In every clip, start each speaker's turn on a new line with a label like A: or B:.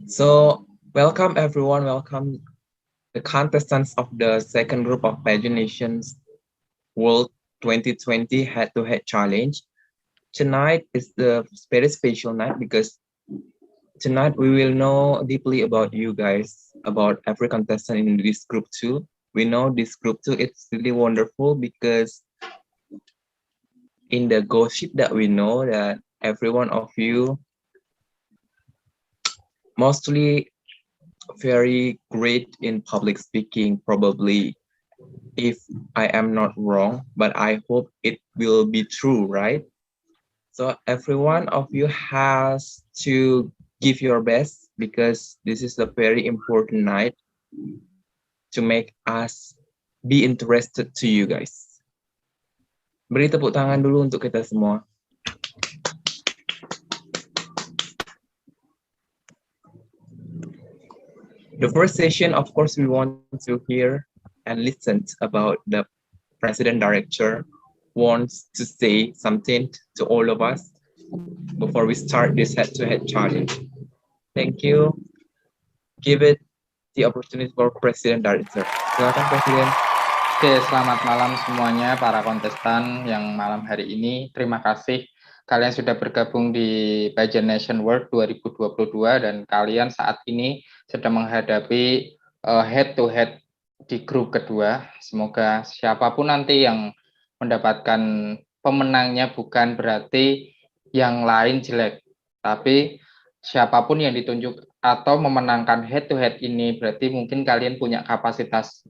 A: So, welcome everyone. Welcome the contestants of the second group of Paginations World 2020 Head-to-Head Challenge. Tonight is the very special night because tonight we will know deeply about you guys, about every contestant in this group too. We know this group too, it's really wonderful because in the gossip that we know that every one of you mostly very great in public speaking, probably, if I am not wrong, but I hope it will be true, right? So every one of you has to give your best because this is a very important night to make us be interested to you guys. Beri tepuk tangan dulu untuk kita semua. The first session, of course, we want to hear and listen about the president director wants to say something to all of us before we start this head-to-head challenge. Thank you. Give it the opportunity for President Director. Silakan Presiden.
B: Oke, selamat malam semuanya para kontestan yang malam hari ini. Terima kasih kalian sudah bergabung di Pagination World 2022 dan kalian saat ini sedang menghadapi head-to-head di grup kedua. Semoga siapapun nanti yang mendapatkan pemenangnya bukan berarti yang lain jelek, tapi siapapun yang ditunjuk atau memenangkan head-to-head ini berarti mungkin kalian punya kapasitas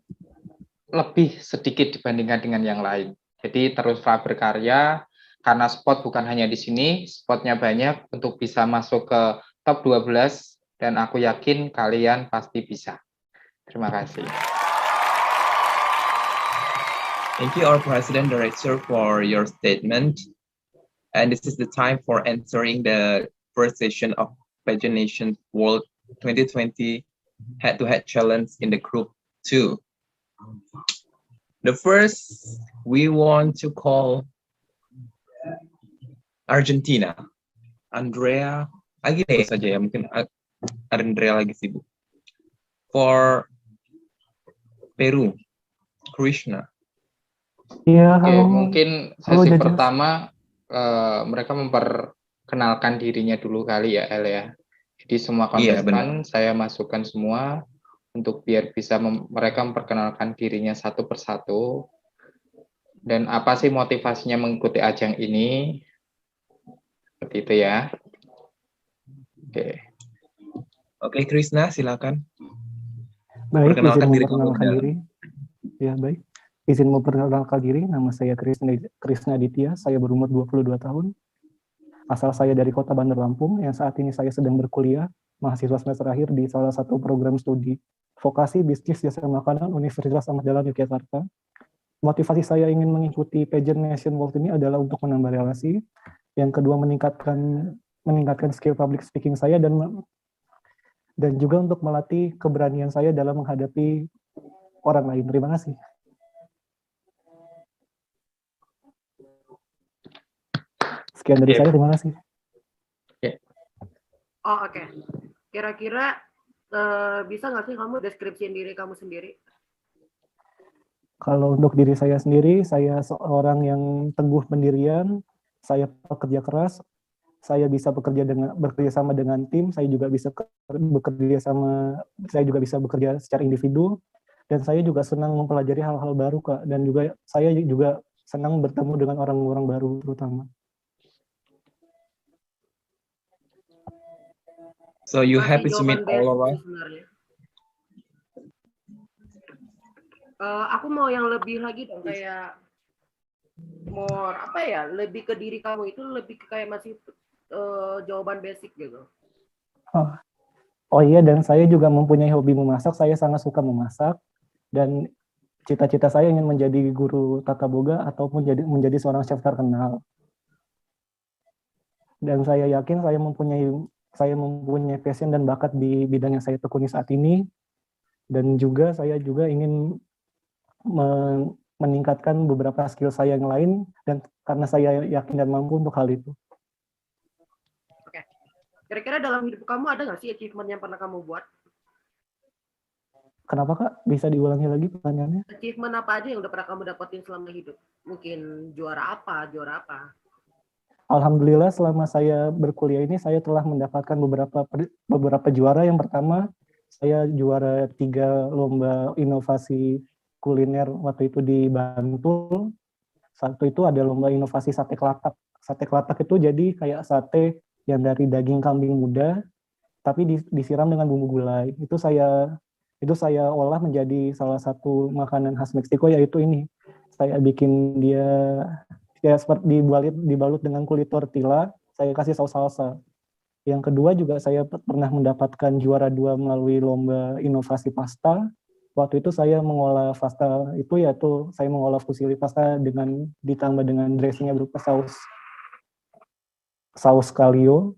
B: lebih sedikit dibandingkan dengan yang lain. Jadi teruslah berkarya, karena spot bukan hanya di sini, spotnya banyak untuk bisa masuk ke top 12, dan aku yakin kalian pasti bisa. Terima kasih.
A: Thank you, our President Director, for your statement. And this is the time for answering the first session of Pagination World 2020 Head-to-Head Challenge in the Group 2. The first, we want to call Argentina. Andrea, lagi saja ya, mungkin Andrea lagi sibuk. For Peru, Krishna.
C: Iya,
B: Oke, mungkin sesi
C: halo,
B: pertama mereka memperkenalkan dirinya dulu kali ya, El ya. Jadi semua kontestan saya masukkan semua untuk biar bisa mereka memperkenalkan dirinya satu persatu. Dan apa sih motivasinya mengikuti ajang ini? Seperti itu ya.
A: Oke, Krishna, silakan.
C: Baik, izin memperkenalkan diri. Ya, baik. Izin memperkenalkan diri, nama saya Krishna Aditya, saya berumur 22 tahun. Asal saya dari Kota Bandar Lampung, yang saat ini saya sedang berkuliah, mahasiswa semester akhir di salah satu program studi Vokasi Bisnis Jasa Makanan Universitas Ahmad Dahlan Yogyakarta. Motivasi saya ingin mengikuti Pagination World ini adalah untuk menambah relasi, yang kedua meningkatkan skill public speaking saya, dan juga untuk melatih keberanian saya dalam menghadapi orang lain. Terima kasih. Sekian dari saya, terima kasih.
D: Oh, oke. Kira-kira bisa nggak sih kamu deskripsiin diri kamu sendiri?
C: Kalau untuk diri saya sendiri, saya seorang yang teguh pendirian, saya pekerja keras, saya bisa bekerja sama dengan tim, saya juga bisa bekerja secara individu, dan saya juga senang mempelajari hal-hal baru, Kak, dan juga saya juga senang bertemu dengan orang-orang baru terutama.
A: So you happy to meet all of us?
D: Aku mau yang lebih lagi dong, kayak more apa ya, lebih ke diri kamu itu lebih kayak masih jawaban basic gitu.
C: Oh iya, dan saya juga mempunyai hobi memasak. Saya sangat suka memasak, dan cita-cita saya ingin menjadi guru tata boga ataupun menjadi seorang chef terkenal. Dan saya yakin saya mempunyai passion dan bakat di bidang yang saya tekuni saat ini, dan juga saya juga ingin meningkatkan beberapa skill saya yang lain, dan karena saya yakin dan mampu untuk hal itu.
D: Oke. Kira-kira dalam hidup kamu ada nggak sih achievement yang pernah kamu buat?
C: Kenapa Kak? Bisa diulangi lagi pertanyaannya?
D: Achievement apa aja yang udah pernah kamu dapetin selama hidup? Mungkin juara apa?
C: Alhamdulillah selama saya berkuliah ini saya telah mendapatkan beberapa juara. Yang pertama, saya juara 3 lomba inovasi kuliner waktu itu di Bantul. Satu itu ada lomba inovasi sate kelatak. Sate kelatak itu jadi kayak sate yang dari daging kambing muda, tapi disiram dengan bumbu gulai. Itu saya olah menjadi salah satu makanan khas Meksiko, yaitu ini. Saya bikin dia ya seperti dibalut dengan kulit tortilla, saya kasih saus salsa. Yang kedua juga saya pernah mendapatkan juara 2 melalui lomba inovasi pasta. Waktu itu saya mengolah pasta itu, yaitu saya mengolah fusili pasta dengan ditambah dengan dressingnya berupa saus kalio.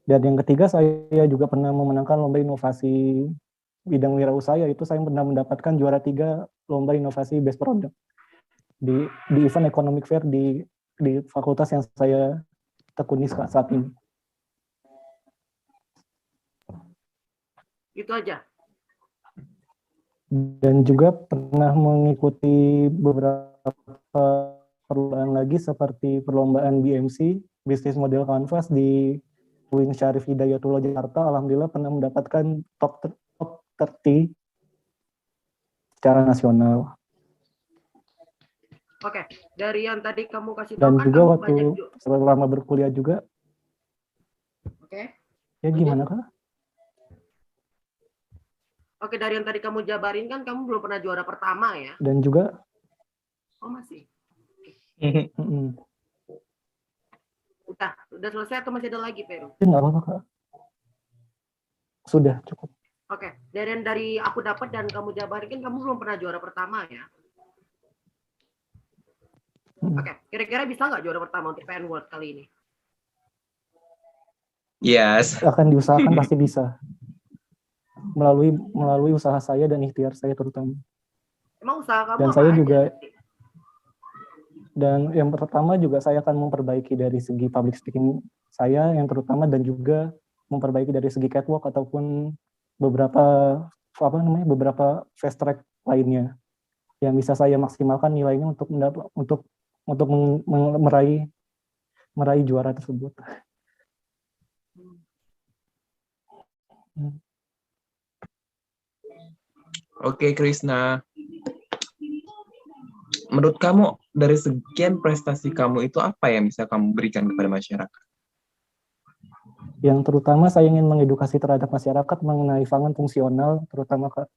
C: Dan yang ketiga saya juga pernah memenangkan lomba inovasi bidang wirausaha, yaitu saya pernah mendapatkan juara 3 lomba inovasi best product di event economic fair di fakultas yang saya tekuni saat ini.
D: Itu aja.
C: Dan juga pernah mengikuti beberapa perlombaan lagi seperti perlombaan BMC, Business Model Canvas di UIN Syarif Hidayatullah Jakarta. Alhamdulillah pernah mendapatkan top 30 secara nasional.
D: Oke, dari yang tadi kamu kasih tahu
C: Dan
D: kan
C: juga
D: kamu
C: waktu
D: banyak
C: selama berkuliah juga.
D: Oke.
C: Ya gimana Kak?
D: Oke, dari yang tadi kamu jabarin kan kamu belum pernah juara pertama ya?
C: Dan juga
D: masih.
C: mm-mm.
D: Udah selesai atau masih ada lagi, Peru?
C: Nggak apa-apa Kak. Sudah cukup.
D: Oke, dari aku dapat dan kamu jabarin kan kamu belum pernah juara pertama ya? Oke, kira-kira bisa nggak juara pertama untuk PN World kali ini?
A: Yes.
C: Akan diusahakan pasti bisa. Melalui usaha saya dan ikhtiar saya terutama.
D: Emang usaha kamu
C: dan
D: apa
C: saya
D: aja?
C: juga dan yang pertama juga saya akan memperbaiki dari segi public speaking saya yang terutama, dan juga memperbaiki dari segi catwalk ataupun beberapa fast track lainnya yang bisa saya maksimalkan nilainya untuk meraih juara tersebut.
A: Oke, Krishna. Menurut kamu, dari sekian prestasi kamu itu apa yang bisa kamu berikan kepada masyarakat?
C: Yang terutama saya ingin mengedukasi terhadap masyarakat mengenai pangan fungsional, terutama Kak.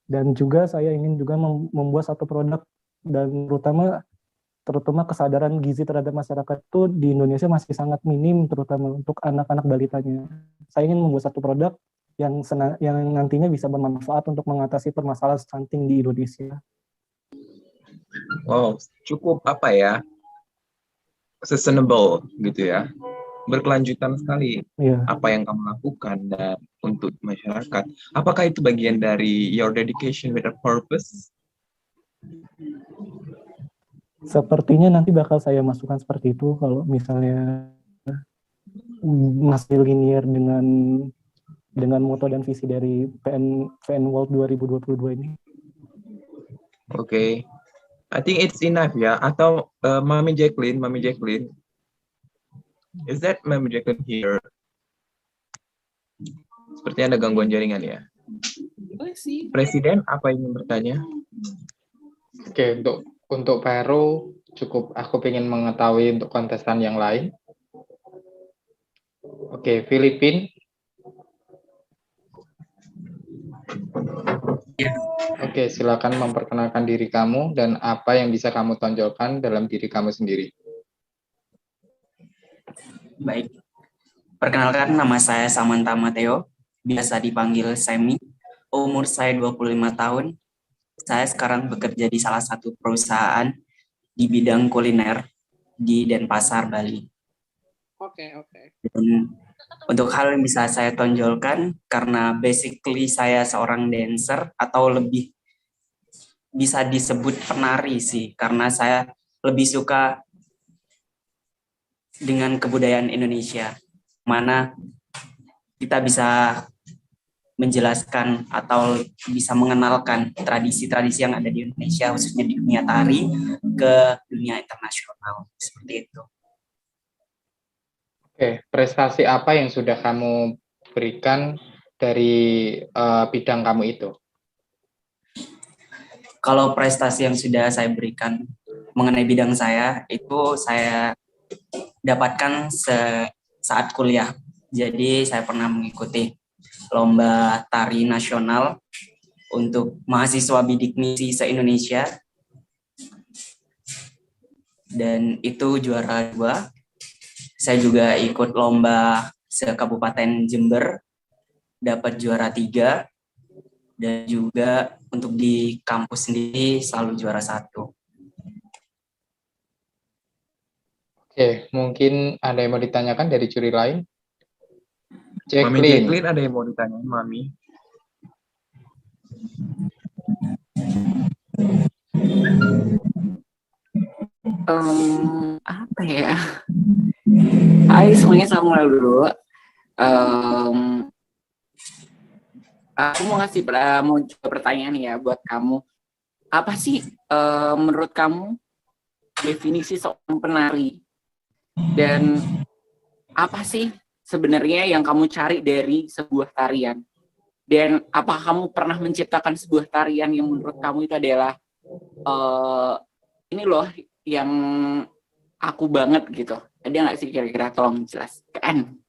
C: Dan juga saya ingin juga membuat satu produk, dan terutama kesadaran gizi terhadap masyarakat itu di Indonesia masih sangat minim, terutama untuk anak-anak balitanya. Saya ingin membuat satu produk yang nantinya bisa bermanfaat untuk mengatasi permasalahan stunting di Indonesia.
A: Wow, cukup sustainable gitu ya, berkelanjutan sekali apa yang kamu lakukan dan untuk masyarakat. Apakah itu bagian dari your dedication with a purpose?
C: Sepertinya nanti bakal saya masukkan seperti itu kalau misalnya masih linear dengan moto dan visi dari PN World 2022 ini.
A: Oke. I think it's enough ya. Atau Mami Jacqueline, is that Mami Jacqueline here? Sepertinya ada gangguan jaringan ya. Presiden, apa yang ingin bertanya?
B: Oke, untuk Peru cukup. Aku ingin mengetahui untuk kontestan yang lain. Oke, Filipina. Oke, silakan memperkenalkan diri kamu dan apa yang bisa kamu tonjolkan dalam diri kamu sendiri.
E: Baik, perkenalkan nama saya Samantha Mateo, biasa dipanggil Semi. Umur saya 25 tahun. Saya sekarang bekerja di salah satu perusahaan di bidang kuliner di Denpasar, Bali.
D: Oke.
E: Dan untuk hal yang bisa saya tonjolkan, karena basically saya seorang dancer atau lebih bisa disebut penari sih, karena saya lebih suka dengan kebudayaan Indonesia, mana kita bisa menjelaskan atau bisa mengenalkan tradisi-tradisi yang ada di Indonesia, khususnya di dunia tari, ke dunia internasional, seperti itu.
B: Oke, prestasi apa yang sudah kamu berikan dari bidang kamu itu?
E: Kalau prestasi yang sudah saya berikan mengenai bidang saya, itu saya dapatkan saat kuliah. Jadi saya pernah mengikuti lomba tari nasional untuk mahasiswa bidik misi se-Indonesia, dan itu juara 2. Saya juga ikut lomba se-Kabupaten Jember, dapat juara 3, dan juga untuk di kampus sendiri selalu juara 1.
B: Oke, mungkin ada yang mau ditanyakan dari juri lain?
A: Mami
B: Jacqueline.
A: Jacqueline ada yang mau ditanyain, Mami?
F: Apa ya? Hai semuanya, Samuel dulu. Aku mau coba pertanyaan ya buat kamu. Apa sih menurut kamu definisi seorang penari? Dan apa sih sebenarnya yang kamu cari dari sebuah tarian? Dan apa kamu pernah menciptakan sebuah tarian yang menurut kamu itu adalah ini loh yang aku banget gitu? Ada nggak sih kira-kira, tolong jelaskan?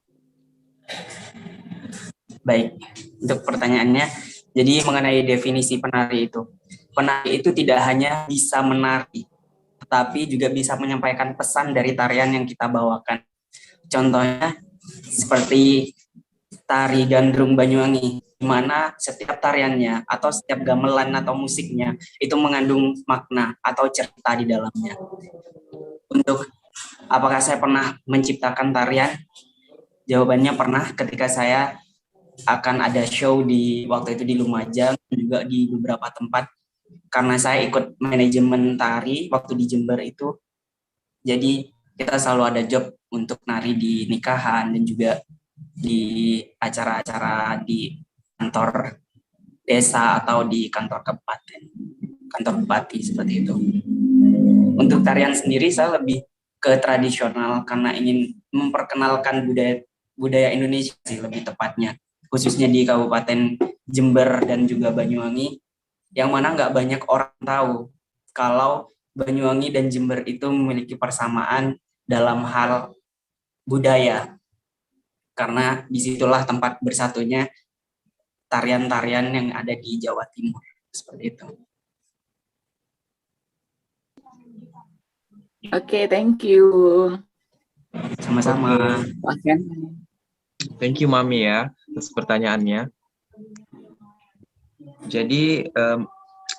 E: Baik, untuk pertanyaannya, jadi mengenai definisi penari itu tidak hanya bisa menari, tetapi juga bisa menyampaikan pesan dari tarian yang kita bawakan. Contohnya seperti tari gandrung Banyuwangi, di mana setiap tariannya atau setiap gamelan atau musiknya itu mengandung makna atau cerita di dalamnya. Untuk apakah saya pernah menciptakan tarian? Jawabannya pernah, ketika saya akan ada show di waktu itu di Lumajang, juga di beberapa tempat, karena saya ikut manajemen tari waktu di Jember itu. Jadi kita selalu ada job untuk nari di nikahan dan juga di acara-acara di kantor desa atau di kantor kabupaten, kantor bupati, seperti itu. Untuk tarian sendiri saya lebih ke tradisional karena ingin memperkenalkan budaya Indonesia sih, lebih tepatnya, khususnya di Kabupaten Jember dan juga Banyuwangi, yang mana nggak banyak orang tahu kalau Banyuwangi dan Jember itu memiliki persamaan dalam hal budaya, karena disitulah tempat bersatunya tarian-tarian yang ada di Jawa Timur, seperti itu.
F: Oke, thank you.
E: Sama-sama.
A: Thank you, Mami ya, atas pertanyaannya. Jadi,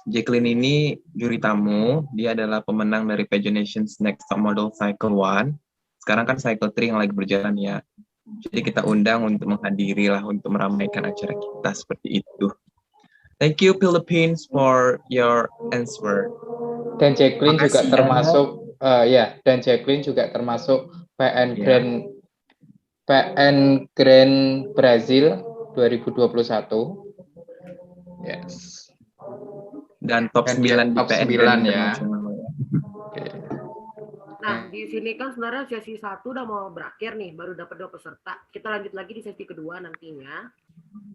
A: Jacqueline ini juri tamu, dia adalah pemenang dari Paginations Next Top Model Cycle 1. Sekarang kan Cycle 3 yang lagi berjalan ya. Jadi kita undang untuk menghadiri lah, untuk meramaikan acara kita seperti itu. Thank you Philippines for your answer.
B: Dan Jacqueline juga
A: Makasih,
B: termasuk dan Jacqueline juga termasuk PN Grand Brazil 2021. Yes.
A: Dan top 9 di
B: top
A: PN
B: 9
A: Grand
B: ya.
A: International.
D: Nah, di sini kan sebenarnya sesi 1 udah mau berakhir nih, baru dapat 2 peserta. Kita lanjut lagi di sesi kedua nantinya.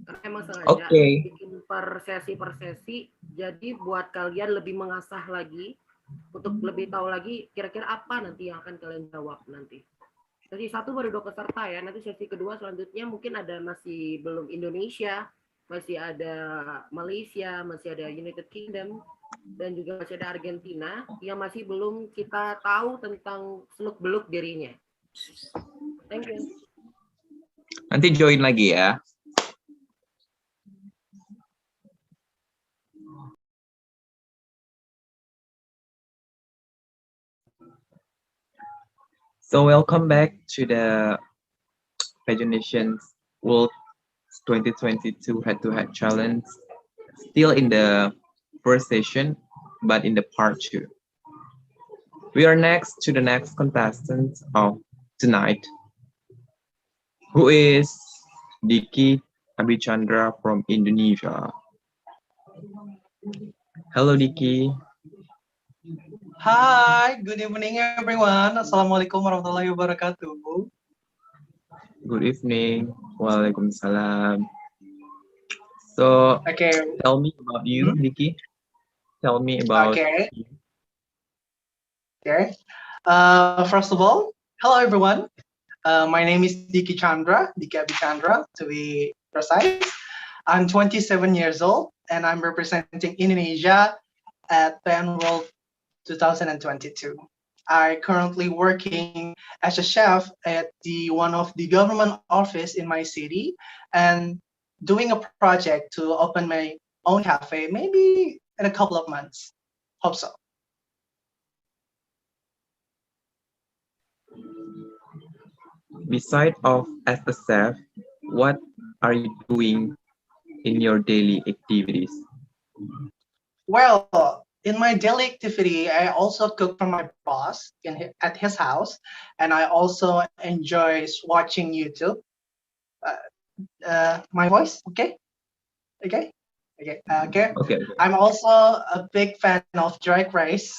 D: Karena emang sengaja bikin per sesi, jadi buat kalian lebih mengasah lagi, untuk lebih tahu lagi kira-kira apa nanti yang akan kalian jawab nanti. Sesi 1 baru 2 peserta ya, nanti sesi kedua selanjutnya mungkin ada masih belum Indonesia, masih ada Malaysia, masih ada United Kingdom, dan juga masih ada Argentina yang masih belum kita tahu tentang seluk-beluk dirinya. Thank you.
A: Nanti join lagi ya. So welcome back to the Paginations World 2022 Head-to-Head Challenge. Still in the first session, but in the part 2. We are next to the next contestant of tonight, who is Diki Abichandra from Indonesia. Hello, Diki.
G: Hi, good evening, everyone. Assalamualaikum warahmatullahi wabarakatuh.
A: Good evening. Waalaikumsalam. So,
G: Okay.
A: tell me about you, Diki. Tell me about you.
G: Okay. First of all, hello, everyone. My name is Diki Abichandra, to be precise. I'm 27 years old, and I'm representing Indonesia at PN World 2022. I currently working as a chef at one of the government office in my city and doing a project to open my own cafe maybe in a couple of months. Hope so.
A: Beside of as a chef, what are you doing in your daily activities?
G: Well, in my daily activity, I also cook for my boss at his house, and I also enjoy watching YouTube. My voice, okay?
A: Okay.
G: I'm also a big fan of Drag Race,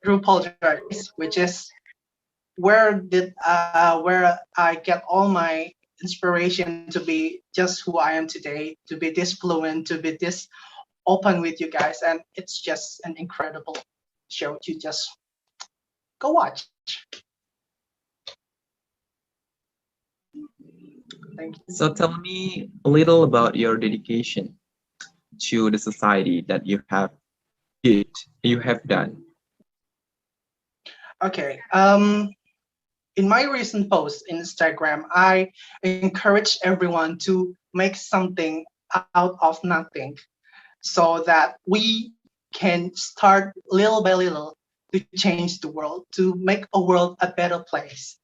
G: RuPaul Drag Race, which is where I get all my inspiration to be just who I am today, to be this fluent, to be this open with you guys, and it's just an incredible show to just go watch. Thank you.
A: So tell me a little about your dedication to the society that you have done.
G: Okay. In my recent post in Instagram, I encourage everyone to make something out of nothing, so that we can start little by little to change the world, to make a world a better place.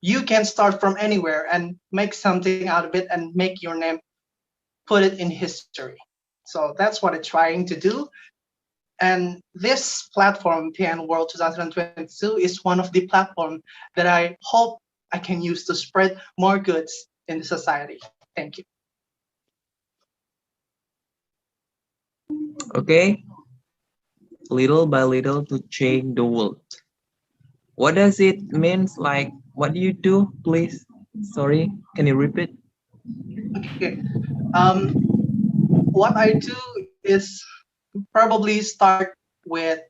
G: You can start from anywhere and make something out of it and make your name, put it in history. So that's what I'm trying to do. And this platform, PN World 2022, is one of the platforms that I hope I can use to spread more goods in the society. Thank you.
A: Okay, little by little to change the world. What does it mean? Like, what do you do, please? Sorry, can you repeat?
G: Okay. What I do is probably start with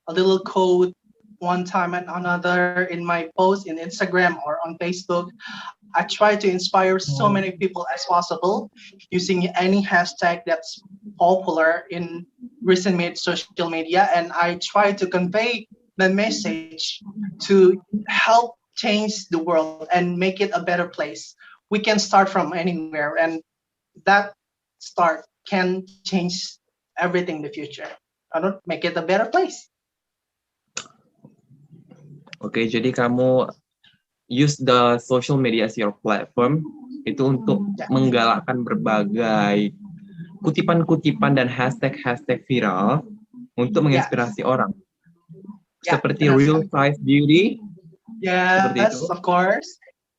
G: a little code one time and another in my post in Instagram or on Facebook. I try to inspire so many people as possible using any hashtag that's popular in recent social media, and I try to convey the message to help change the world and make it a better place. We can start from anywhere, and that start can change everything in the future. Make it a better place.
A: Oke, jadi kamu use the social media as your platform itu untuk menggalakkan berbagai kutipan-kutipan dan hashtag-hashtag viral untuk menginspirasi orang. Seperti real size beauty.
G: Yes, of course.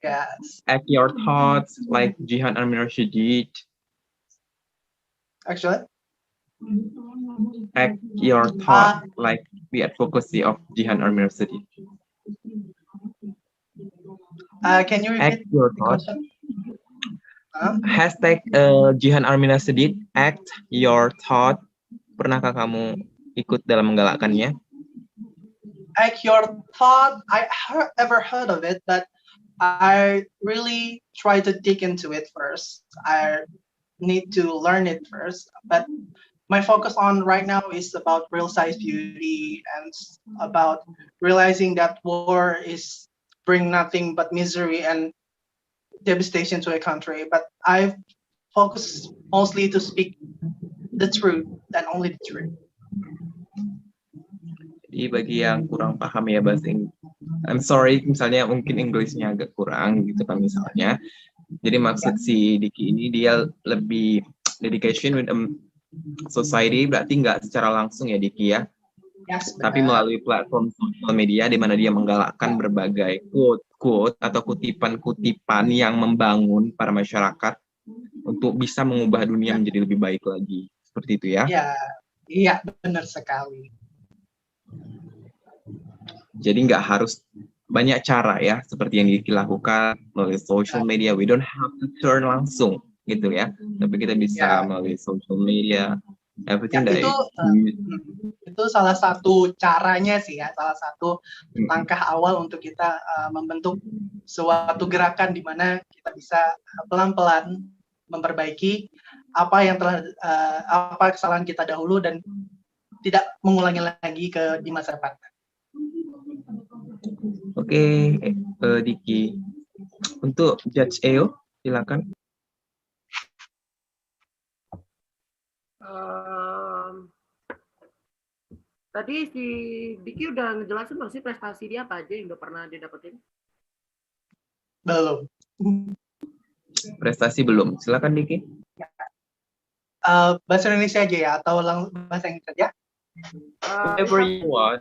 G: Yes.
A: Act your thoughts like Jihan Amir Rashid.
G: Actually.
A: Act your thought like the advocacy of Jihan Amir Rashid.
G: Can you repeat
A: your
G: the question?
A: Hashtag Jihan Armina Sedit, act your thought. Pernahkah kamu ikut dalam menggalakkannya?
G: Act your thought, I ever heard of it, but I really try to dig into it first. I need to learn it first, but my focus on right now is about real size beauty and about realizing that war is bring nothing but misery and devastation to a country. But I focus mostly to speak the truth and only the truth.
A: Jadi bagi yang kurang paham ya bahasa Inggris, I'm sorry misalnya mungkin Inggrisnya agak kurang gitu kan misalnya. Jadi maksud si Diki ini dia lebih dedication with society, berarti nggak secara langsung ya Diki ya.
G: Yes,
A: tapi melalui platform sosial media di mana dia menggalakkan berbagai quote atau kutipan-kutipan yang membangun para masyarakat untuk bisa mengubah dunia menjadi lebih baik lagi. Seperti itu ya?
G: Iya, benar sekali.
A: Jadi nggak harus banyak cara ya, seperti yang dilakukan melalui social media. We don't have to turn langsung gitu ya, tapi kita bisa melalui social media. Everything
G: Itu salah satu caranya sih ya, salah satu langkah awal untuk kita membentuk suatu gerakan di mana kita bisa pelan-pelan memperbaiki apa yang telah apa kesalahan kita dahulu dan tidak mengulangi lagi di masa depan.
A: Oke, Diki. Untuk Judge Eo, silakan.
D: Tadi si Diki udah ngejelasin belum sih prestasi dia apa aja yang udah pernah didapetin?
G: Belum.
A: Prestasi belum. Silakan Diki.
G: Bahasa Indonesia aja ya atau bahasa Inggris aja?
A: Whatever you want.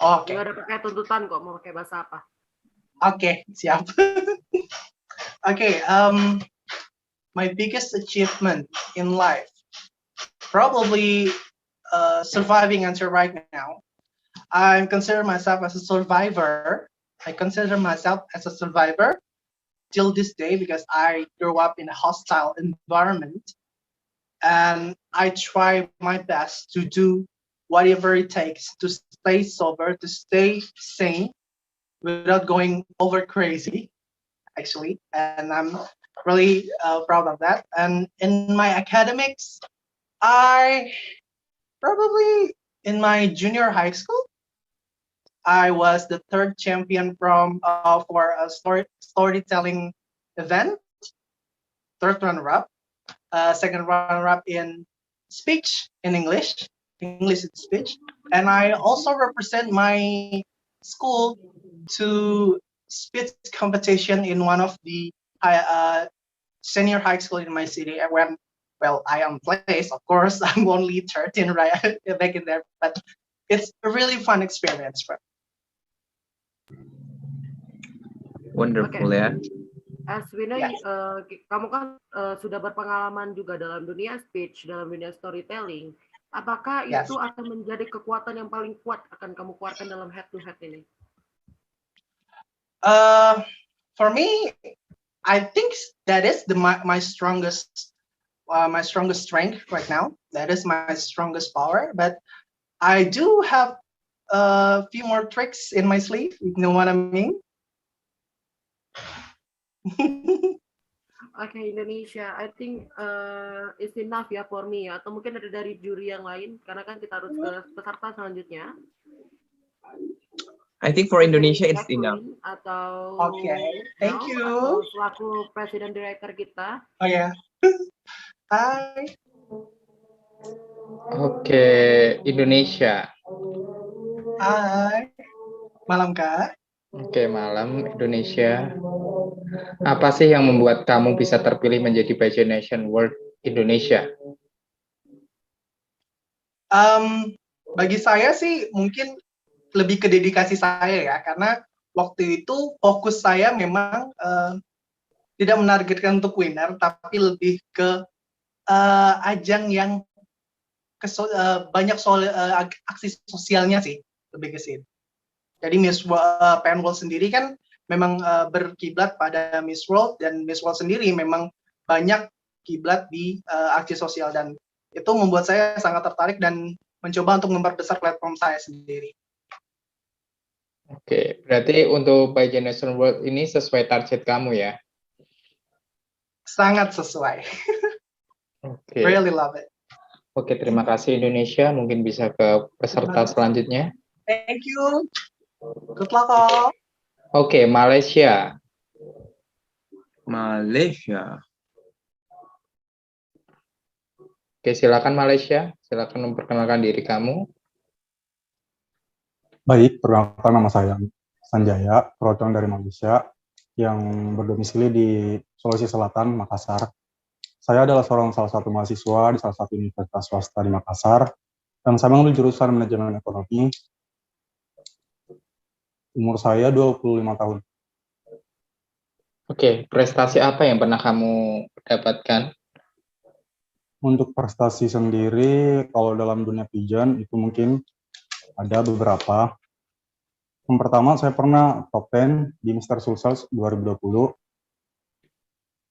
G: Oke.
D: Nggak ada pakai tuntutan kok, mau pakai bahasa apa?
G: Oke, siap. Oke, my biggest achievement in life, probably surviving until right now. I consider myself as a survivor. I consider myself as a survivor till this day because I grew up in a hostile environment, and I try my best to do whatever it takes to stay sober, to stay sane, without going over crazy, actually. And I'm really proud of that. And in my academics, I probably in my junior high school, I was the third champion for a storytelling event, third runner-up, second runner-up in speech in English speech, and I also represent my school to speech competition in one of the senior high school in my city. When, well, I am placed, of course. I'm only 13 right back in there, but it's a really fun experience.
A: Wonderful ya.
D: As we know, kamu kan sudah berpengalaman juga dalam dunia speech, dalam dunia storytelling. Apakah itu akan menjadi kekuatan yang paling kuat akan kamu keluarkan dalam head-to-head ini?
G: For me, I think that is my strongest strength right now. That is my strongest power. But I do have a few more tricks in my sleeve. You know what I mean?
D: Oke, Indonesia, I think it's enough ya for me ya. Atau mungkin ada dari juri yang lain, karena kan kita harus ke peserta selanjutnya.
A: I think for Indonesia it's enough.
D: Atau
G: thank you.
D: Atau selaku presiden director kita.
G: Oh ya. Hai.
B: Oke, Indonesia.
G: Hai. Malam Kak.
B: Oke, malam Indonesia. Apa sih yang membuat kamu bisa terpilih menjadi By Generation World Indonesia?
G: Bagi saya sih mungkin lebih ke dedikasi saya ya, karena waktu itu fokus saya memang tidak menargetkan untuk winner, tapi lebih ke ajang yang banyak aksi sosialnya sih, lebih ke situ. Jadi Miss PN World sendiri kan memang berkiblat pada Miss World, dan Miss World sendiri memang banyak kiblat di aksi sosial, dan itu membuat saya sangat tertarik dan mencoba untuk memperbesar platform saya sendiri.
B: Oke, berarti untuk By Generation World ini sesuai target kamu ya?
G: Sangat sesuai.
B: Oke.
G: Really love it.
B: Oke, terima kasih Indonesia. Mungkin bisa ke peserta selanjutnya.
G: Thank you. Good luck all.
B: Oke, Malaysia.
A: Malaysia.
B: Oke, silakan Malaysia. Silakan memperkenalkan diri kamu.
H: Baik, perkenalkan nama saya Sanjaya, perwakilan dari Malaysia yang berdomisili di Sulawesi Selatan, Makassar. Saya adalah salah satu mahasiswa di salah satu universitas swasta di Makassar, dan saya mengambil jurusan manajemen ekonomi. Umur saya 25 tahun.
B: Oke, prestasi apa yang pernah kamu dapatkan?
H: Untuk prestasi sendiri, kalau dalam dunia pigeon itu mungkin ada beberapa. Yang pertama, saya pernah top 10 di Mr. Sulsels 2020,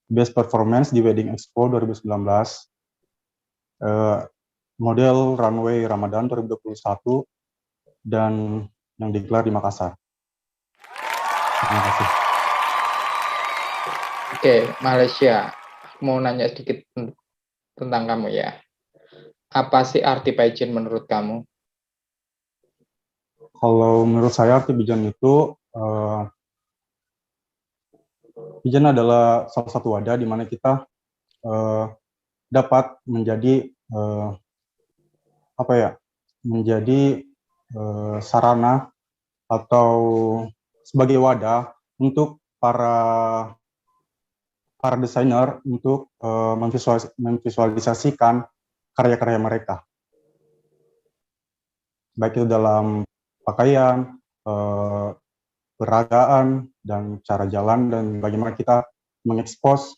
H: Best Performance di Wedding Expo 2019, Model Runway Ramadan 2021, dan yang digelar di Makassar. Terima kasih.
B: Oke, Malaysia. Mau nanya sedikit tentang kamu ya. Apa sih arti pageant menurut kamu?
H: Kalau menurut saya arti pigeon itu, pigeon adalah salah satu wadah di mana kita dapat menjadi menjadi sarana atau sebagai wadah untuk para desainer untuk memvisualisasikan karya-karya mereka, baik itu dalam pakaian, peragaan, dan cara jalan, dan bagaimana kita mengekspos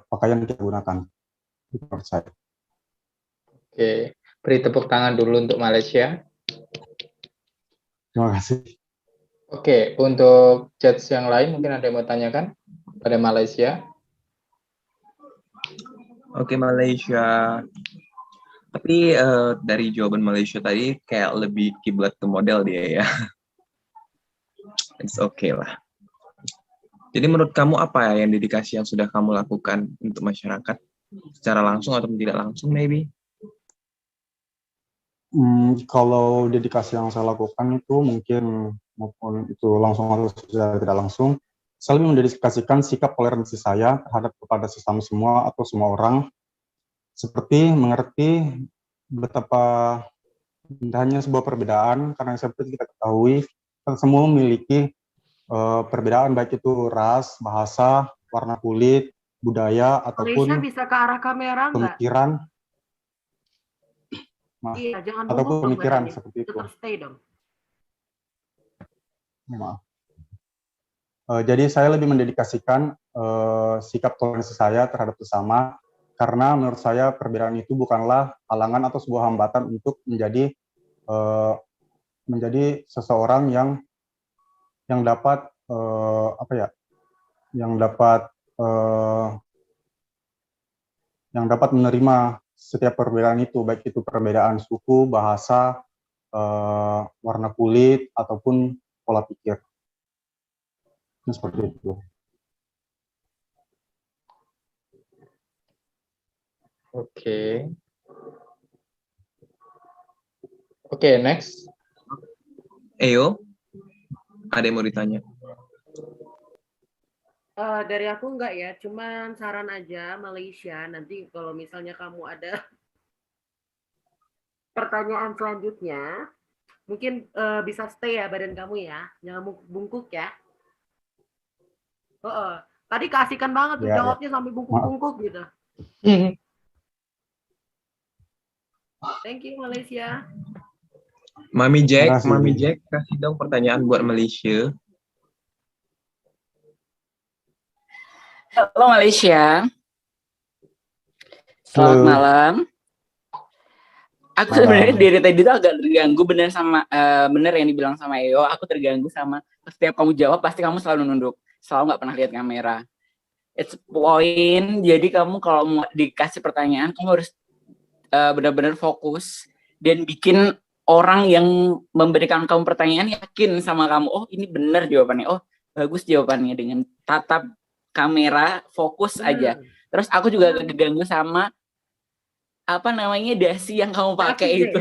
H: pakaian yang kita gunakan. Itu menurut saya.
B: Oke, beri tepuk tangan dulu untuk Malaysia.
H: Terima kasih.
B: Oke, untuk judge yang lain mungkin ada yang mau tanyakan pada Malaysia.
A: Oke, Malaysia. Tapi dari jawaban Malaysia tadi kayak lebih kiblat ke model dia ya. It's okay lah. Jadi menurut kamu apa yang dedikasi yang sudah kamu lakukan untuk masyarakat? Secara langsung atau tidak langsung maybe?
H: Kalau dedikasi yang saya lakukan itu mungkin maupun itu langsung atau tidak langsung, saya lebih mendedikasikan sikap toleransi saya terhadap kepada sesama semua atau semua orang, seperti mengerti betapa indahnya sebuah perbedaan, karena seperti kita ketahui, kita semua memiliki perbedaan, baik itu ras, bahasa, warna kulit, budaya, ataupun
D: Malaysia bisa ke arah kamera nggak?
H: pemikiran,
D: Iya, jangan
H: ataupun
D: bungkuk
H: pemikiran
D: dong,
H: seperti itu.
D: tetap stay dong.
H: Maaf. Jadi saya lebih mendedikasikan sikap toleransi saya terhadap sesama, karena menurut saya perbedaan itu bukanlah halangan atau sebuah hambatan untuk menjadi seseorang yang dapat yang dapat menerima setiap perbedaan itu, baik itu perbedaan suku, bahasa, warna kulit, ataupun pola pikir. Seperti itu.
B: Oke, next.
A: Eyo, ada yang mau ditanya?
D: Dari aku enggak ya, cuman saran aja Malaysia, nanti kalau misalnya kamu ada pertanyaan selanjutnya, mungkin bisa stay ya badan kamu ya, jangan bungkuk ya. Tadi keasikan banget tuh jawabnya sampai bungkuk-bungkuk gitu. Thank you Malaysia.
A: Mami Jack, kasih dong pertanyaan buat Malaysia.
F: Halo Malaysia. Selamat malam. Aku sebenarnya dari tadi tuh agak terganggu bener yang dibilang sama Eyo. Aku terganggu sama setiap kamu jawab pasti kamu selalu nunduk, selalu nggak pernah lihat kamera. It's point. Jadi kamu kalau mau dikasih pertanyaan kamu harus benar-benar fokus dan bikin orang yang memberikan kamu pertanyaan yakin sama kamu. Oh ini benar jawabannya. Oh bagus jawabannya, dengan tatap kamera fokus aja. Terus aku juga keganggu sama dasi yang kamu pakai itu.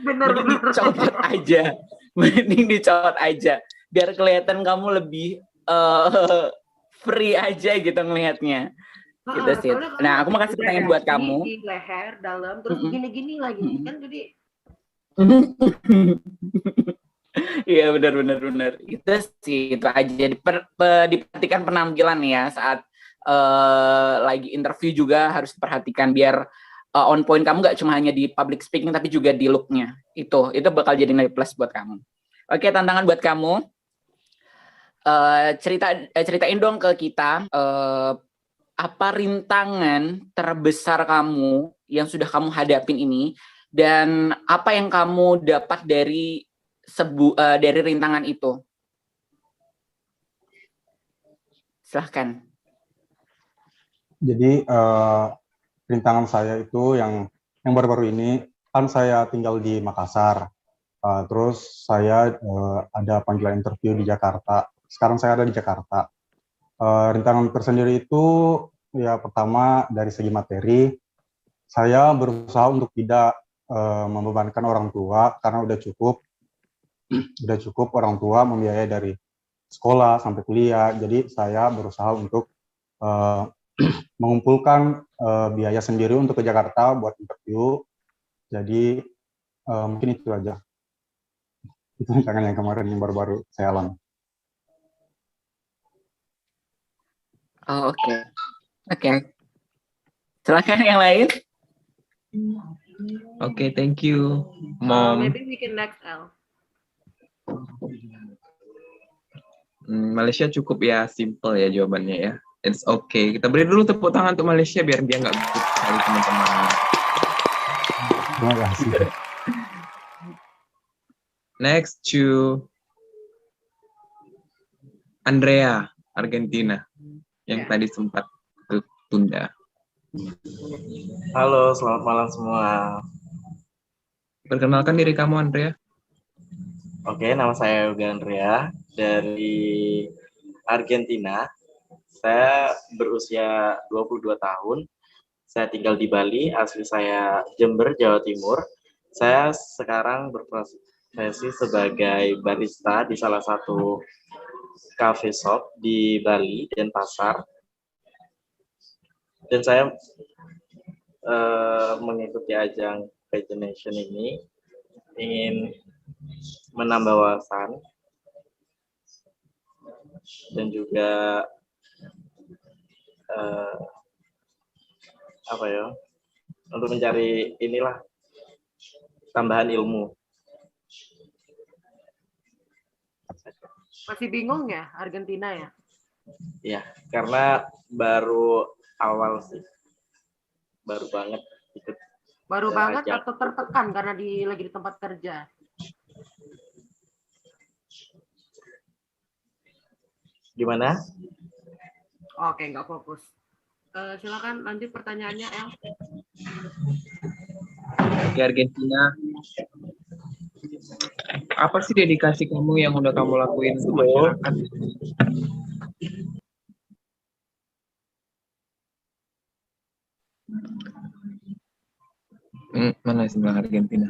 F: Mending dicopot aja. Mending dicopot aja. Biar kelihatan kamu lebih free aja gitu ngelihatnya. Gitu sih. Nah, aku mau kasih pertanyaan buat kamu.
D: Di leher, dalam, terus gini-gini lagi. Kan jadi...
F: Iya benar. Itu sih, itu aja. Diperhatikan penampilan ya saat lagi interview juga harus diperhatikan biar on point kamu nggak cuma hanya di public speaking tapi juga di look-nya. Itu bakal jadi nilai plus buat kamu. Oke, tantangan buat kamu. Ceritain dong ke kita apa rintangan terbesar kamu yang sudah kamu hadapin ini, dan apa yang kamu dapat dari rintangan itu. Silahkan.
H: Jadi rintangan saya itu yang baru-baru ini, kan saya tinggal di Makassar, terus saya ada panggilan interview di Jakarta. Sekarang saya ada di Jakarta. Rintangan tersendiri itu ya pertama dari segi materi, saya berusaha untuk tidak membebankan orang tua karena udah cukup orang tua membiayai dari sekolah sampai kuliah. Jadi saya berusaha untuk mengumpulkan biaya sendiri untuk ke Jakarta buat interview. Jadi mungkin itu aja. Itu rintangan yang kemarin yang baru-baru saya alami.
F: Oh, oke. Silakan yang lain.
A: Oke, thank you, Mom.
D: Maybe we can next L.
A: Malaysia cukup ya, simple ya jawabannya ya. It's okay. Kita beri dulu tepuk tangan untuk Malaysia biar dia nggak gugup sekali teman-teman.
H: Terima kasih.
A: Next to Andrea, Argentina, yang tadi sempat tertunda.
I: Halo, selamat malam semua.
A: Perkenalkan diri kamu, Andrea.
I: Oke, nama saya Yoga Andrea dari Argentina. Saya berusia 22 tahun. Saya tinggal di Bali, asli saya Jember, Jawa Timur. Saya sekarang berprofesi sebagai barista di salah satu cafe shop di Bali, Denpasar. Dan saya mengikuti ajang Pagination ini ingin menambah wawasan dan juga untuk mencari inilah tambahan ilmu.
D: Masih bingung ya Argentina ya?
I: Ya, karena baru awal sih, baru banget ikut.
D: Baru banget atau tertekan karena lagi di tempat kerja?
I: Gimana?
D: Oke, nggak fokus. Silakan lanjut pertanyaannya, El.
A: Oke, Argentina. Apa sih dedikasi kamu yang udah kamu lakuin untuk masyarakat? Mana sih Argentina?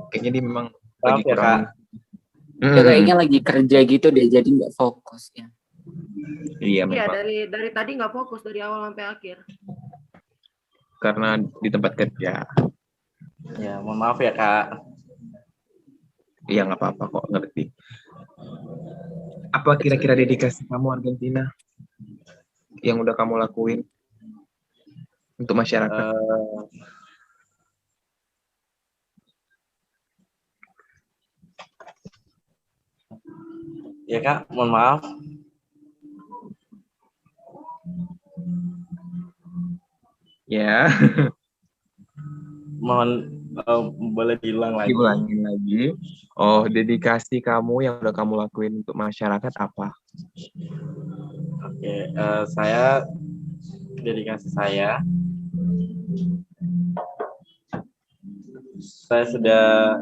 A: Kayaknya dia memang lagi kurang.
F: Kayaknya lagi kerja gitu deh, jadi nggak fokus ya.
A: Iya, memang.
D: Dari tadi nggak fokus dari awal sampai akhir.
A: Karena di tempat kerja.
I: Ya, mohon maaf ya Kak.
A: Iya, nggak apa-apa kok, ngerti. Apa kira-kira dedikasi kamu Argentina yang udah kamu lakuin untuk masyarakat?
I: Ya Kak, mohon maaf.
A: Ya.
I: Mohon boleh diulang lagi.
A: Diulangin lagi. Oh, dedikasi kamu yang udah kamu lakuin untuk masyarakat apa?
I: Oke, dedikasi saya sudah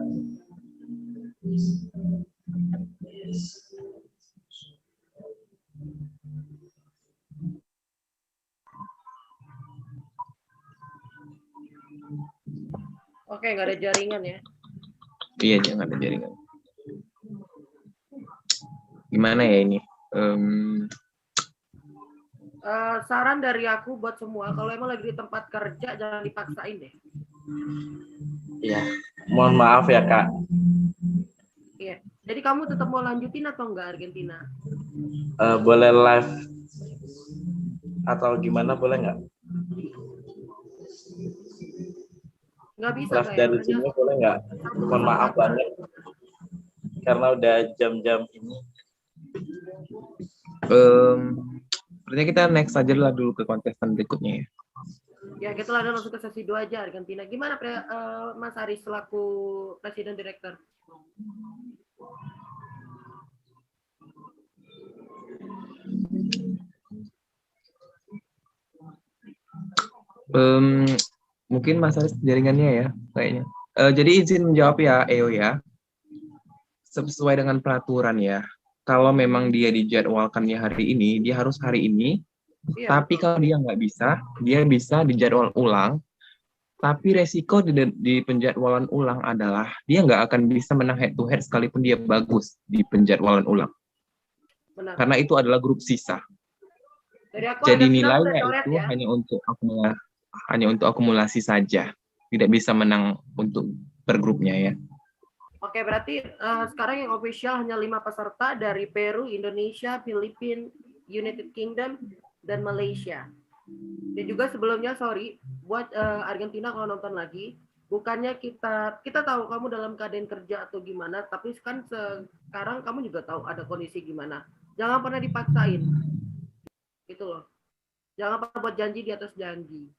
D: Oke, nggak ada jaringan ya?
A: Iya, jangan ada jaringan. Gimana ya ini?
D: Saran dari aku buat semua, kalau emang lagi di tempat kerja jangan dipaksain deh.
I: Iya, mohon maaf ya Kak.
D: Iya. Jadi kamu tetap mau lanjutin atau enggak Argentina?
I: Boleh live atau gimana, boleh nggak?
D: Nggak bisa
I: Live dari sini boleh nggak? Mohon maaf banget. karena udah jam-jam ini.
A: Sepertinya kita next aja lah dulu ke kontestan berikutnya ya.
D: Ya, kita langsung ke sesi 2 aja, Argentina. Gimana Mas Aris selaku Presiden Direktur?
A: Mungkin Mas Aris jaringannya ya kayaknya. Jadi izin menjawab ya, EO ya. Sesuai dengan peraturan ya. Kalau memang dia dijadwalkannya hari ini, dia harus hari ini. Iya, tapi betul. Kalau dia nggak bisa, dia bisa dijadwal ulang. Tapi resiko di penjadwalan ulang adalah dia nggak akan bisa menang head to head sekalipun dia bagus di penjadwalan ulang. Benar. Karena itu adalah grup sisa. Jadi nilainya itu ya? hanya untuk akumulasi saja, tidak bisa menang untuk per grupnya ya.
D: Oke, berarti sekarang yang official hanya 5 peserta dari Peru, Indonesia, Filipina, United Kingdom, dan Malaysia. Dan juga sebelumnya sorry buat Argentina kalau nonton lagi, bukannya kita tahu kamu dalam keadaan kerja atau gimana, tapi kan sekarang kamu juga tahu ada kondisi gimana. Jangan pernah dipaksain, gitu loh. Jangan pernah buat janji di atas janji.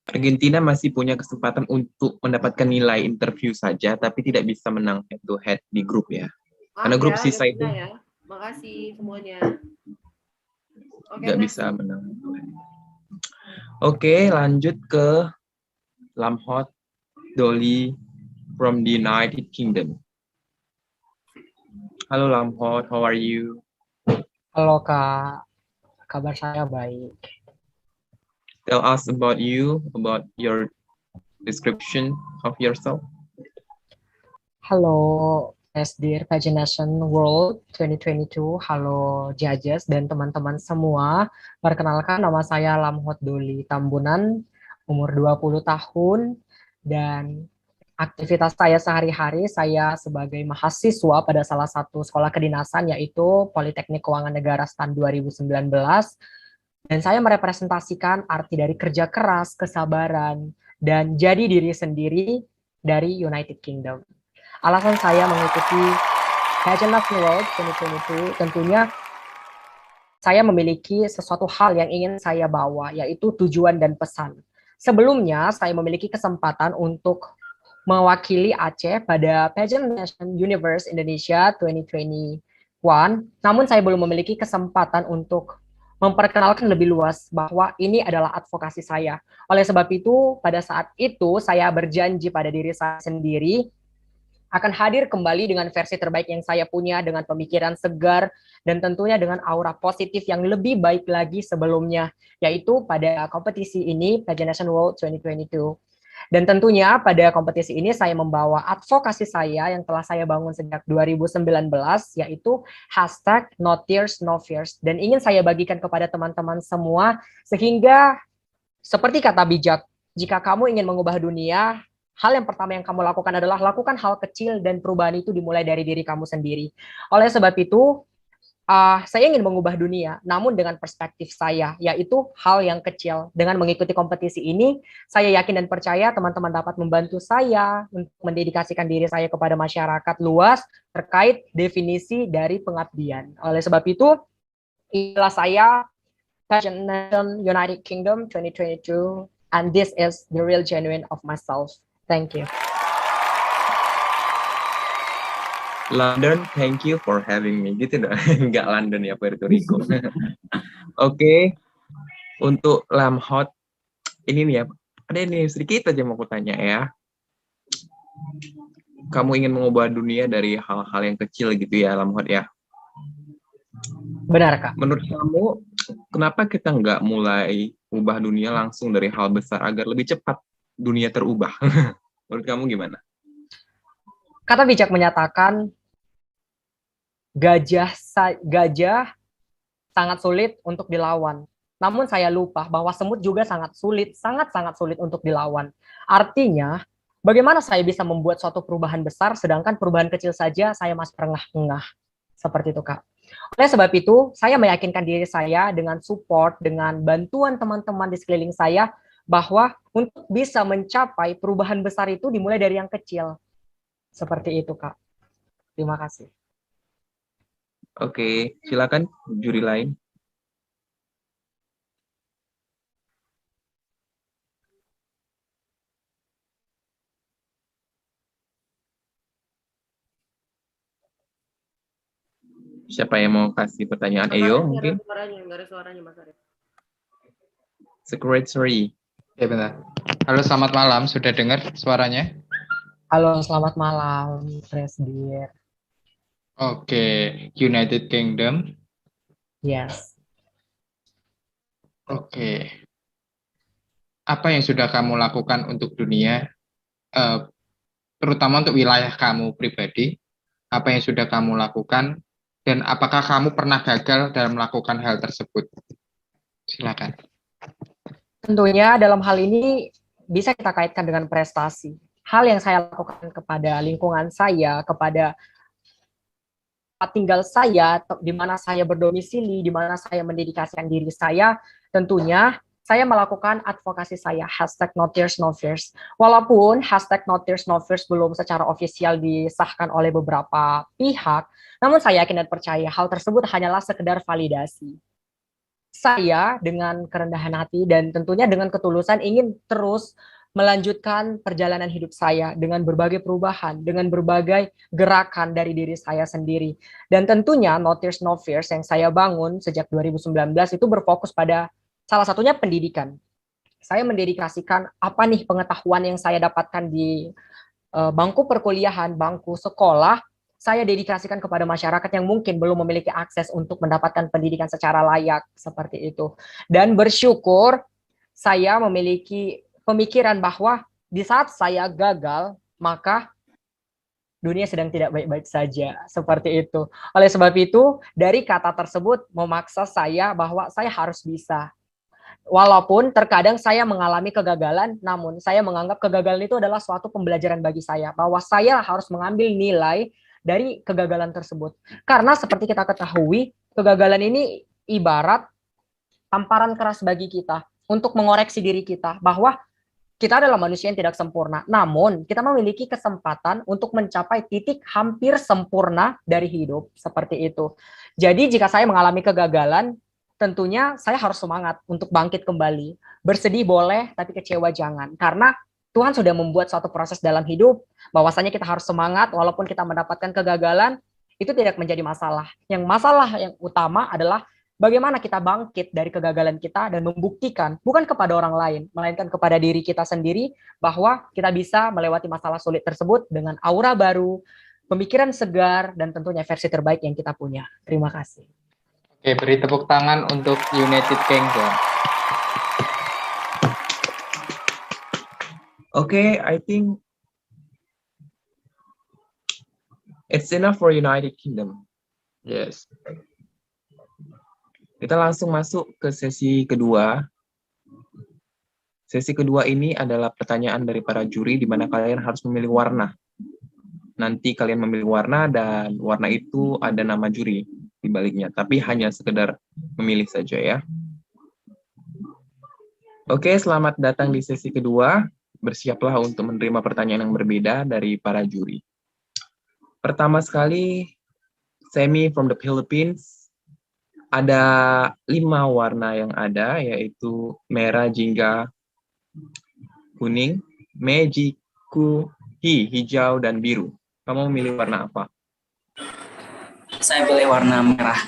A: Argentina masih punya kesempatan untuk mendapatkan nilai interview saja, tapi tidak bisa menang head to head di grup ya. Karena grup
D: ya,
A: sisa itu.
D: Ya. Makasih semuanya.
A: Nggak bisa menang. Oke, lanjut ke Lamhot Dolly from the United Kingdom. Halo Lamhot, how are you?
J: Halo Kak, kabar saya baik.
A: Tell us about you, about your description of yourself.
J: Halo SDR Pagination World 2022, halo judges dan teman-teman semua. Perkenalkan, nama saya Lamhot Dolly Tambunan, umur 20 tahun, dan aktivitas saya sehari-hari, saya sebagai mahasiswa pada salah satu sekolah kedinasan, yaitu Politeknik Keuangan Negara STAN 2019, dan saya merepresentasikan arti dari kerja keras, kesabaran, dan jadi diri sendiri dari United Kingdom. Alasan saya mengikuti Pagination World 2022 tentunya saya memiliki sesuatu hal yang ingin saya bawa, yaitu tujuan dan pesan. Sebelumnya, saya memiliki kesempatan untuk mewakili Aceh pada Pagination Universe Indonesia 2021, namun saya belum memiliki kesempatan untuk memperkenalkan lebih luas bahwa ini adalah advokasi saya. Oleh sebab itu, pada saat itu saya berjanji pada diri saya sendiri akan hadir kembali dengan versi terbaik yang saya punya, dengan pemikiran segar, dan tentunya dengan aura positif yang lebih baik lagi sebelumnya, yaitu pada kompetisi ini, Pagination World 2022. Dan tentunya pada kompetisi ini saya membawa advokasi saya yang telah saya bangun sejak 2019, yaitu hashtag No Tears, No Fears. Dan ingin saya bagikan kepada teman-teman semua, sehingga seperti kata bijak, jika kamu ingin mengubah dunia, hal yang pertama yang kamu lakukan adalah lakukan hal kecil dan perubahan itu dimulai dari diri kamu sendiri. Oleh sebab itu, saya ingin mengubah dunia, namun dengan perspektif saya, yaitu hal yang kecil. Dengan mengikuti kompetisi ini, saya yakin dan percaya teman-teman dapat membantu saya untuk mendedikasikan diri saya kepada masyarakat luas terkait definisi dari pengabdian. Oleh sebab itu, inilah saya, Pagination United Kingdom 2022, and this is the real genuine of myself. Thank you.
A: London, thank you for having me. Gitu dong, nggak London ya, Puerto Rico. Oke, untuk Lamhot, ini nih ya, ada ini sedikit aja mau aku tanya ya. Kamu ingin mengubah dunia dari hal-hal yang kecil gitu ya, Lamhot ya?
J: Benar, Kak.
A: Menurut kamu, kenapa kita nggak mulai ubah dunia langsung dari hal besar agar lebih cepat dunia terubah? Menurut kamu gimana?
J: Kata bijak menyatakan, gajah sangat sulit untuk dilawan. Namun saya lupa bahwa semut juga sangat sangat sulit untuk dilawan. Artinya, bagaimana saya bisa membuat suatu perubahan besar, sedangkan perubahan kecil saja saya masih terengah-engah. Seperti itu, Kak. Oleh sebab itu, saya meyakinkan diri saya dengan support, dengan bantuan teman-teman di sekeliling saya, bahwa untuk bisa mencapai perubahan besar itu dimulai dari yang kecil. Seperti itu, Kak. Terima kasih.
A: Oke, silakan juri lain. Siapa yang mau kasih pertanyaan? Eyo mungkin?
D: Nggak ada suaranya, Mas Arif.
A: Secretary.
B: Ya benar. Halo, selamat malam. Sudah dengar suaranya?
J: Halo, selamat malam, Presdir.
B: Oke, United Kingdom.
J: Yes.
B: Oke. Apa yang sudah kamu lakukan untuk dunia, terutama untuk wilayah kamu pribadi? Apa yang sudah kamu lakukan? Dan apakah kamu pernah gagal dalam melakukan hal tersebut? Silakan.
J: Tentunya dalam hal ini bisa kita kaitkan dengan prestasi. Hal yang saya lakukan kepada lingkungan saya, kepada tempat tinggal saya, di mana saya berdomisili, di mana saya mendedikasikan diri saya, tentunya saya melakukan advokasi saya, #NoTearsNoFears. Walaupun #NoTearsNoFears belum secara ofisial disahkan oleh beberapa pihak, namun saya yakin dan percaya hal tersebut hanyalah sekedar validasi. Saya dengan kerendahan hati dan tentunya dengan ketulusan ingin terus melanjutkan perjalanan hidup saya dengan berbagai perubahan, dengan berbagai gerakan dari diri saya sendiri. Dan tentunya No Tears No Fears yang saya bangun sejak 2019 itu berfokus pada salah satunya pendidikan. Saya mendedikasikan apa nih pengetahuan yang saya dapatkan di bangku perkuliahan, bangku sekolah, saya dedikasikan kepada masyarakat yang mungkin belum memiliki akses untuk mendapatkan pendidikan secara layak, seperti itu. Dan bersyukur saya memiliki pemikiran bahwa di saat saya gagal, maka dunia sedang tidak baik-baik saja, seperti itu. Oleh sebab itu, dari kata tersebut memaksa saya bahwa saya harus bisa. Walaupun terkadang saya mengalami kegagalan, namun saya menganggap kegagalan itu adalah suatu pembelajaran bagi saya, bahwa saya harus mengambil nilai dari kegagalan tersebut. Karena seperti kita ketahui, kegagalan ini ibarat tamparan keras bagi kita untuk mengoreksi diri kita, bahwa kita adalah manusia yang tidak sempurna, namun kita memiliki kesempatan untuk mencapai titik hampir sempurna dari hidup, seperti itu. Jadi jika saya mengalami kegagalan, tentunya saya harus semangat untuk bangkit kembali. Bersedih boleh, tapi kecewa jangan. Karena Tuhan sudah membuat suatu proses dalam hidup, bahwasanya kita harus semangat walaupun kita mendapatkan kegagalan, itu tidak menjadi masalah. Yang masalah yang utama adalah bagaimana kita bangkit dari kegagalan kita dan membuktikan, bukan kepada orang lain, melainkan kepada diri kita sendiri, bahwa kita bisa melewati masalah sulit tersebut dengan aura baru, pemikiran segar, dan tentunya versi terbaik yang kita punya. Terima kasih.
B: Oke, beri tepuk tangan untuk United Kingdom.
A: Okay, I think it's enough for United Kingdom.
B: Yes.
A: Kita langsung masuk ke sesi kedua. Sesi kedua ini adalah pertanyaan dari para juri di mana kalian harus memilih warna. Nanti kalian memilih warna dan warna itu ada nama juri di baliknya, tapi hanya sekedar memilih saja ya. Oke, selamat datang di sesi kedua. Bersiaplah untuk menerima pertanyaan yang berbeda dari para juri. Pertama sekali, Semi from the Philippines. Ada 5 warna yang ada, yaitu merah, jingga, kuning, mejiku, hijau, dan biru. Kamu memilih warna apa?
E: Saya pilih warna merah.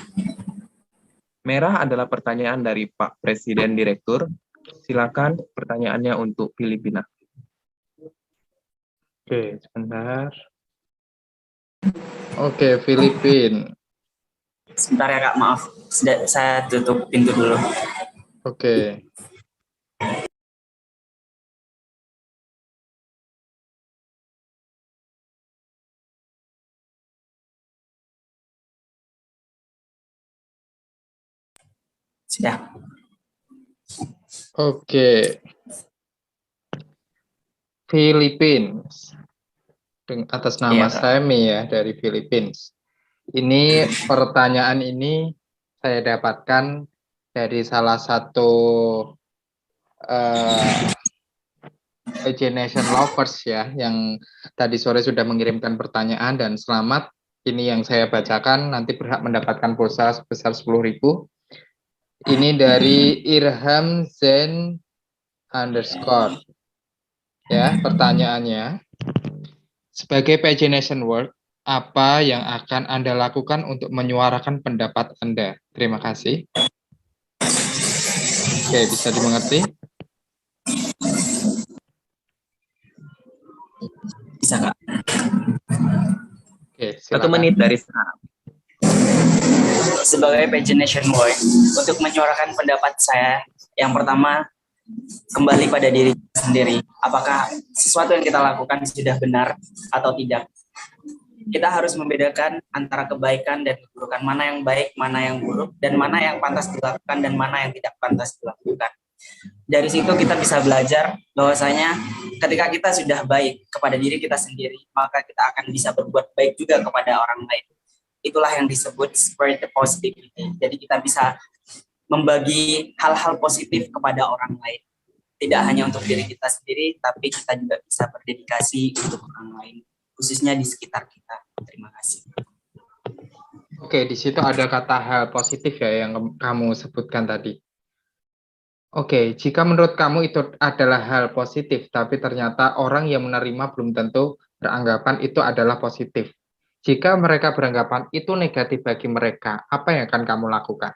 A: Merah adalah pertanyaan dari Pak Presiden Direktur. Silakan pertanyaannya untuk Filipina.
B: Oke, sebentar. Oke, Filipina.
E: Sebentar ya Kak, maaf. Saya tutup pintu dulu.
B: Oke.
E: Sudah.
B: Oke. Philippines. Atas nama Semi ya, dari Philippines. Ini pertanyaan ini saya dapatkan dari salah satu Imagination Lovers ya, yang tadi sore sudah mengirimkan pertanyaan, dan selamat Ini yang saya bacakan, nanti berhak mendapatkan pulsa sebesar 10.000. Ini dari Irham Zen _ ya, pertanyaannya, sebagai Pagination World, apa yang akan Anda lakukan untuk menyuarakan pendapat Anda? Terima kasih. Oke, bisa dimengerti?
E: Bisa, Kak.
B: Oke,
A: 1 menit dari sekarang.
E: Sebagai Pagination World, untuk menyuarakan pendapat saya, yang pertama, kembali pada diri sendiri. Apakah sesuatu yang kita lakukan sudah benar atau tidak? Kita harus membedakan antara kebaikan dan keburukan, mana yang baik, mana yang buruk, dan mana yang pantas dilakukan dan mana yang tidak pantas dilakukan. Dari situ kita bisa belajar bahwasanya ketika kita sudah baik kepada diri kita sendiri, maka kita akan bisa berbuat baik juga kepada orang lain. Itulah yang disebut spread the positivity. Jadi kita bisa membagi hal-hal positif kepada orang lain. Tidak hanya untuk diri kita sendiri, tapi kita juga bisa berdedikasi untuk orang lain, khususnya di sekitar kita. Terima kasih.
B: Oke, di situ ada kata hal positif ya yang kamu sebutkan tadi. Oke, jika menurut kamu itu adalah hal positif, tapi ternyata orang yang menerima belum tentu beranggapan itu adalah positif. Jika mereka beranggapan itu negatif bagi mereka, apa yang akan kamu lakukan?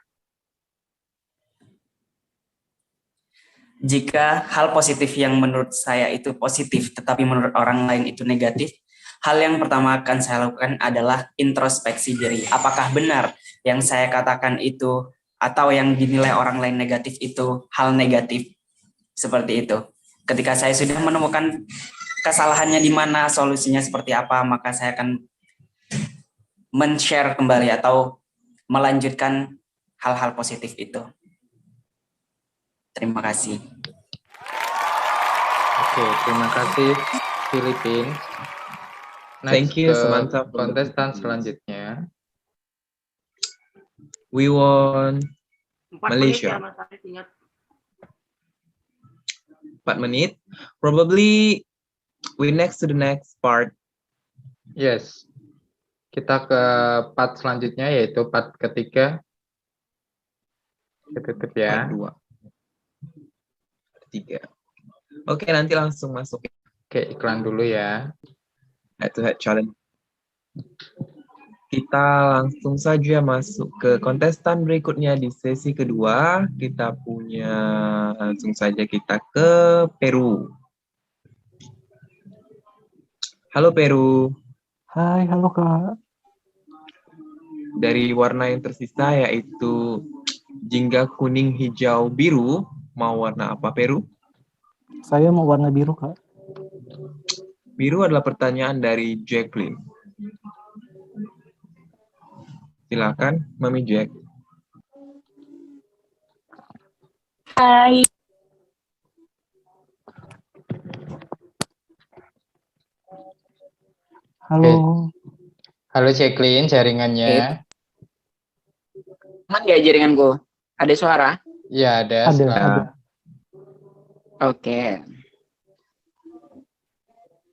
E: Jika hal positif yang menurut saya itu positif, tetapi menurut orang lain itu negatif, hal yang pertama akan saya lakukan adalah introspeksi diri. Apakah benar yang saya katakan itu atau yang dinilai orang lain negatif itu hal negatif? Seperti itu. Ketika saya sudah menemukan kesalahannya di mana, solusinya seperti apa, maka saya akan men-share kembali atau melanjutkan hal-hal positif itu. Terima kasih.
B: Oke, terima kasih Filipin.
A: Thank you, Samantha.
B: Kontestan selanjutnya.
A: We want
D: 4
A: Malaysia.
D: menit ya, Mas Arif, ingat.
A: 4 menit. Probably we next to the next part.
B: Yes. Kita ke part selanjutnya, yaitu part ketiga. Tutup ya.
A: Part 2. 3. Oke, nanti langsung masuk.
B: Oke, iklan dulu ya.
A: Head to head challenge. Kita langsung saja masuk ke kontestan berikutnya di sesi kedua. Kita punya, langsung saja kita ke Peru. Halo Peru.
C: Hai, halo Kak.
A: Dari warna yang tersisa yaitu jingga, kuning, hijau, biru. Mau warna apa Peru?
C: Saya mau warna biru, Kak.
A: Biru adalah pertanyaan dari Jacqueline. Silakan, Mami Jack.
K: Hai.
C: Halo.
B: Halo Jacqueline, jaringannya.
F: Aman nggak jaringanku? Ada suara?
B: Ya, ada.
F: Oke.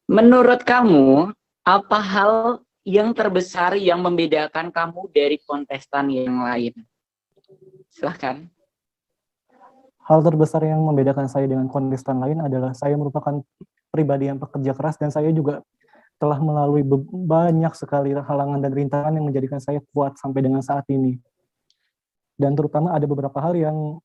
F: Menurut kamu, apa hal yang terbesar yang membedakan kamu dari kontestan yang lain? Silahkan.
C: Hal terbesar yang membedakan saya dengan kontestan lain adalah saya merupakan pribadi yang pekerja keras dan saya juga telah melalui banyak sekali halangan dan rintangan yang menjadikan saya kuat sampai dengan saat ini. Dan terutama ada beberapa hal yang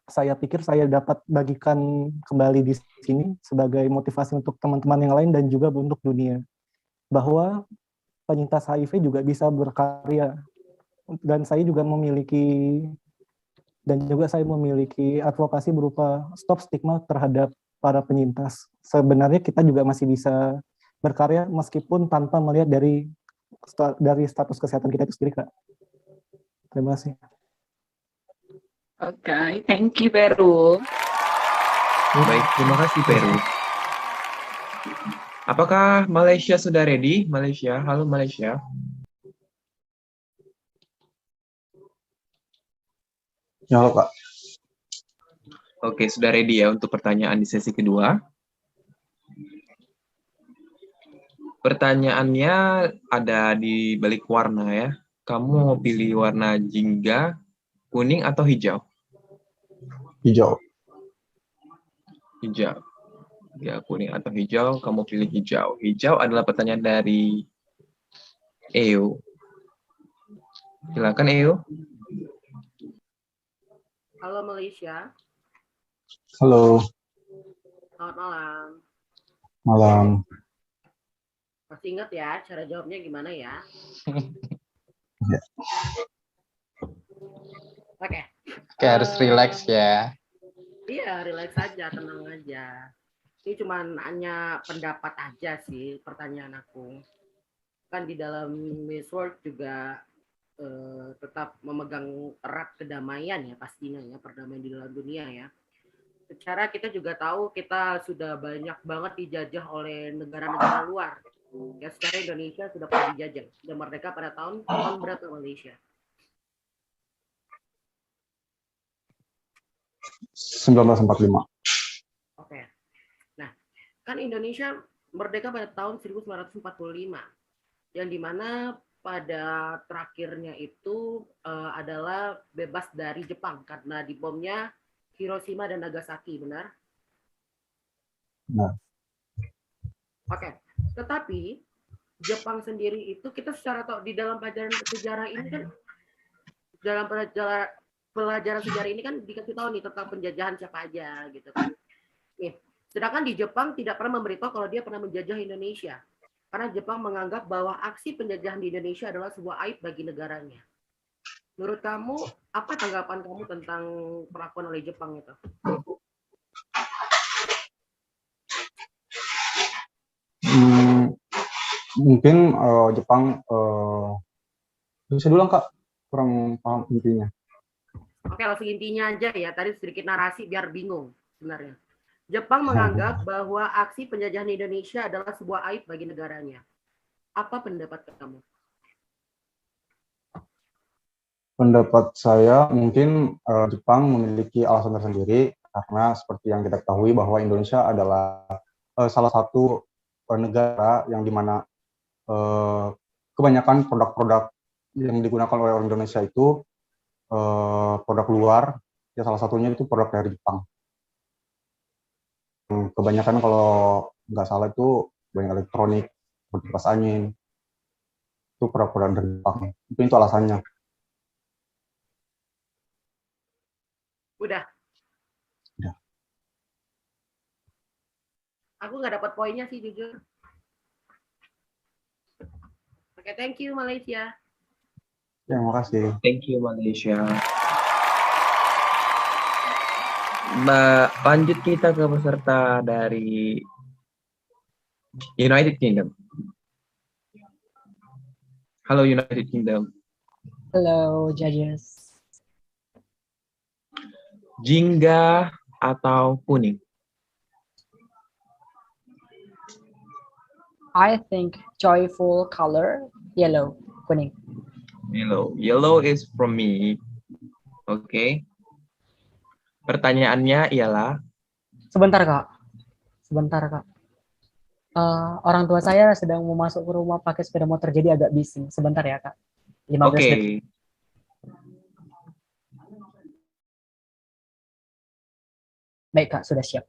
C: saya pikir saya dapat bagikan kembali di sini sebagai motivasi untuk teman-teman yang lain dan juga untuk dunia. Bahwa penyintas HIV juga bisa berkarya. Dan saya juga memiliki advokasi berupa stop stigma terhadap para penyintas. Sebenarnya kita juga masih bisa berkarya meskipun tanpa melihat dari status kesehatan kita itu sendiri, Kak. Terima kasih.
F: Oke, thank you Peru.
A: Baik, terima kasih Peru. Apakah Malaysia sudah ready? Malaysia, halo Malaysia.
H: Ya, halo Kak.
A: Oke, sudah ready ya untuk pertanyaan di sesi kedua. Pertanyaannya ada di balik warna ya. Kamu mau pilih warna jingga, kuning atau hijau?
H: Hijau.
A: Hijau. Ya, kuning atau hijau, kamu pilih hijau. Hijau adalah pertanyaan dari Eo. Silakan Eo.
D: Halo Malaysia.
H: Halo.
D: Selamat malam.
H: Malam.
D: Masih ingat ya cara jawabnya gimana ya?
H: Ya.
D: Oke.
B: Harus relax ya.
D: Iya, relax aja, tenang aja. Ini cuma hanya pendapat aja sih pertanyaan aku. Kan di dalam Miss World juga tetap memegang erat kedamaian ya pastinya ya, perdamaian di dalam dunia ya. Secara kita juga tahu kita sudah banyak banget dijajah oleh negara-negara luar. Ya secara Indonesia sudah pernah dijajah, sudah merdeka pada tahun berapa Malaysia?
H: 1945.
D: Oke. Nah, kan Indonesia merdeka pada tahun 1945, yang dimana pada terakhirnya itu adalah bebas dari Jepang karena dibomnya Hiroshima dan Nagasaki, benar?
H: Nah.
D: Oke. Tetapi Jepang sendiri itu kita secara tahu di dalam pelajaran sejarah ini kan, dalam pelajaran sejarah ini kan dikasih tahu nih tentang penjajahan siapa aja gitu kan. Nih, sedangkan di Jepang tidak pernah memberitahu kalau dia pernah menjajah Indonesia. Karena Jepang menganggap bahwa aksi penjajahan di Indonesia adalah sebuah aib bagi negaranya. Menurut kamu, apa tanggapan kamu tentang perlakuan oleh Jepang itu?
H: Mungkin Jepang bisa dulu Kak, kurang paham intinya.
D: Oke, langsung intinya aja ya. Tadi sedikit narasi biar bingung sebenarnya. Jepang menganggap bahwa aksi penjajahan Indonesia adalah sebuah aib bagi negaranya. Apa pendapat kamu?
H: Pendapat saya mungkin Jepang memiliki alasan tersendiri karena seperti yang kita ketahui bahwa Indonesia adalah salah satu negara yang dimana kebanyakan produk-produk yang digunakan oleh orang Indonesia itu produk luar, ya salah satunya itu produk dari Jepang. Kebanyakan kalau nggak salah itu banyak elektronik, kipas angin, itu produk-produk dari Jepang. Itu alasannya.
D: Udah. Aku nggak dapat poinnya sih jujur. Oke, thank you Malaysia.
H: Ya, makasih.
A: Thank you Malaysia. Mbak, lanjut kita ke peserta dari United Kingdom. Halo United Kingdom.
J: Hello judges.
A: Jingga atau kuning?
J: I think joyful color, yellow, kuning.
A: Yellow. Yellow is from me. Oke. Okay. Pertanyaannya ialah.
J: Sebentar Kak. Orang tua saya sedang mau masuk ke rumah pakai sepeda motor jadi agak bising. Sebentar ya Kak. 15 detik. Baik Kak, sudah siap.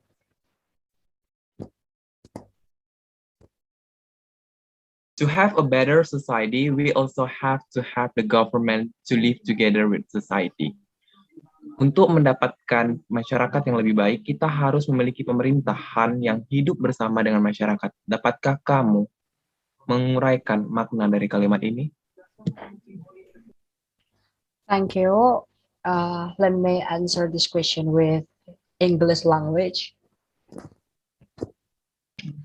A: To have a better society, we also have to have the government to live together with society. Untuk mendapatkan masyarakat yang lebih baik, kita harus memiliki pemerintahan yang hidup bersama dengan masyarakat. Dapatkah kamu menguraikan makna dari kalimat ini?
J: Thank you. Let me answer this question with English language.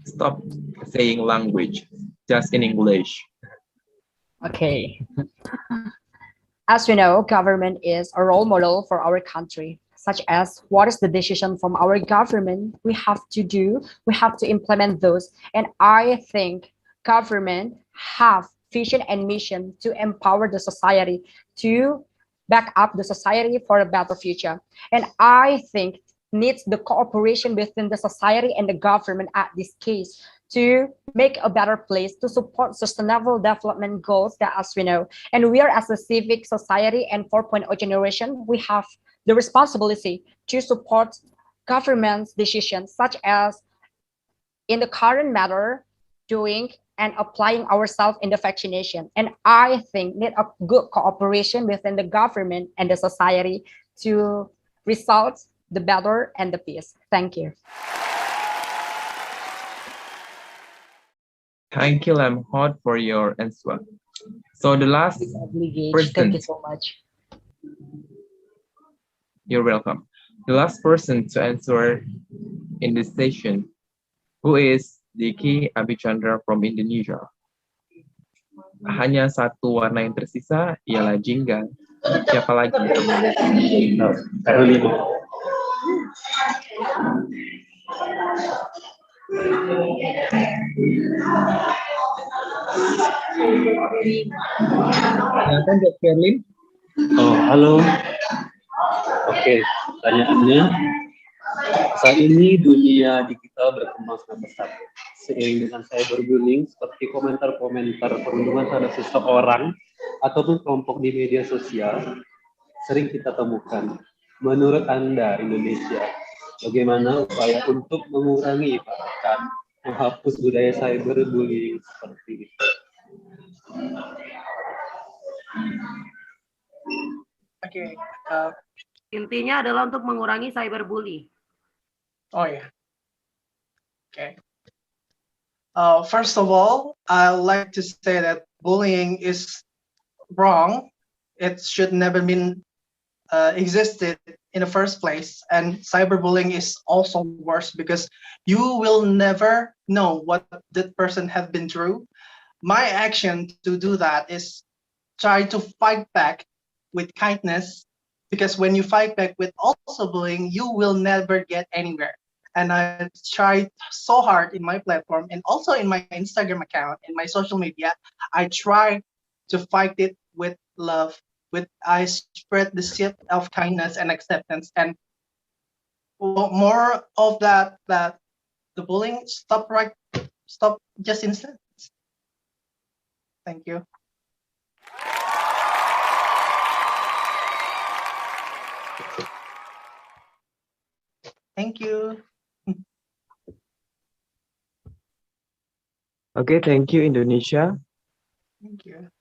A: Stop saying language, just in English.
J: Okay. As we know, government is a role model for our country, such as what is the decision from our government we have to do, we have to implement those. And I think government have vision and mission to empower the society, to back up the society for a better future. And I think needs the cooperation within the society and the government at this case to make a better place, to support sustainable development goals that, as we know, and we are as a civic society and 4.0 generation, we have the responsibility to support government's decisions, such as in the current matter, doing and applying ourselves in the vaccination. And I think need a good cooperation within the government and the society to result the better and the peace. Thank you.
A: Thank you, Lamhot, for your answer. So the last person.
J: Thank you so much.
A: You're welcome. The last person to answer in this session, who is Diki Abichandra from Indonesia. Hanya satu warna yang tersisa, ialah jingga. Siapa lagi?
L: Carolina.
A: Silakan, Dr. Sherlyn.
L: Oh, halo. Oke, pertanyaannya, saat ini dunia digital berkembang sangat pesat. Seiring dengan cyberbullying, seperti komentar-komentar perundungan terhadap seseorang ataupun kelompok di media sosial, sering kita temukan. Menurut Anda, Indonesia, bagaimana upaya untuk mengurangi bahkan menghapus budaya cyberbullying seperti itu?
G: Oke,
D: intinya adalah untuk mengurangi cyberbully.
G: Oh yeah. Okay. First of all, I like to say that bullying is wrong. It should never been existed in the first place, and cyberbullying is also worse because you will never know what that person have been through. My action to do that is try to fight back with kindness, because when you fight back with also bullying, you will never get anywhere. And I tried so hard in my platform and also in my Instagram account, in my social media, I try to fight it with love. I spread the seed of kindness and acceptance, and more of that the bullying stop just instant. Thank you. Thank you.
A: Oke, thank you Indonesia.
G: Thank you.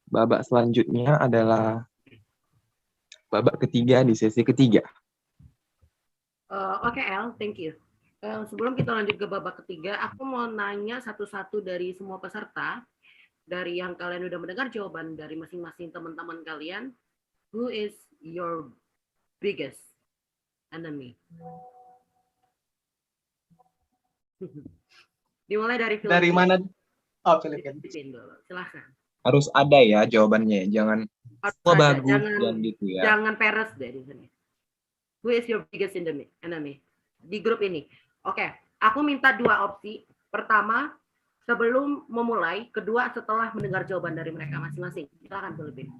A: Babak selanjutnya adalah babak ketiga di sesi ketiga.
D: Oke, El, thank you. Sebelum kita lanjut ke babak ketiga, aku mau nanya satu-satu dari semua peserta, dari yang kalian udah mendengar jawaban dari masing-masing teman-teman kalian, who is your biggest enemy? Dimulai dari Filipina.
G: Dari mana? Oh, Filipina.
D: Silahkan.
A: Harus ada ya jawabannya, jangan semua bagus dan gitu ya.
D: Jangan peres deh di sini. Who is your biggest enemy? Di grup ini. Oke, aku minta dua opsi. Pertama, sebelum memulai. Kedua, setelah mendengar jawaban dari mereka masing-masing. Silahkan Filipina.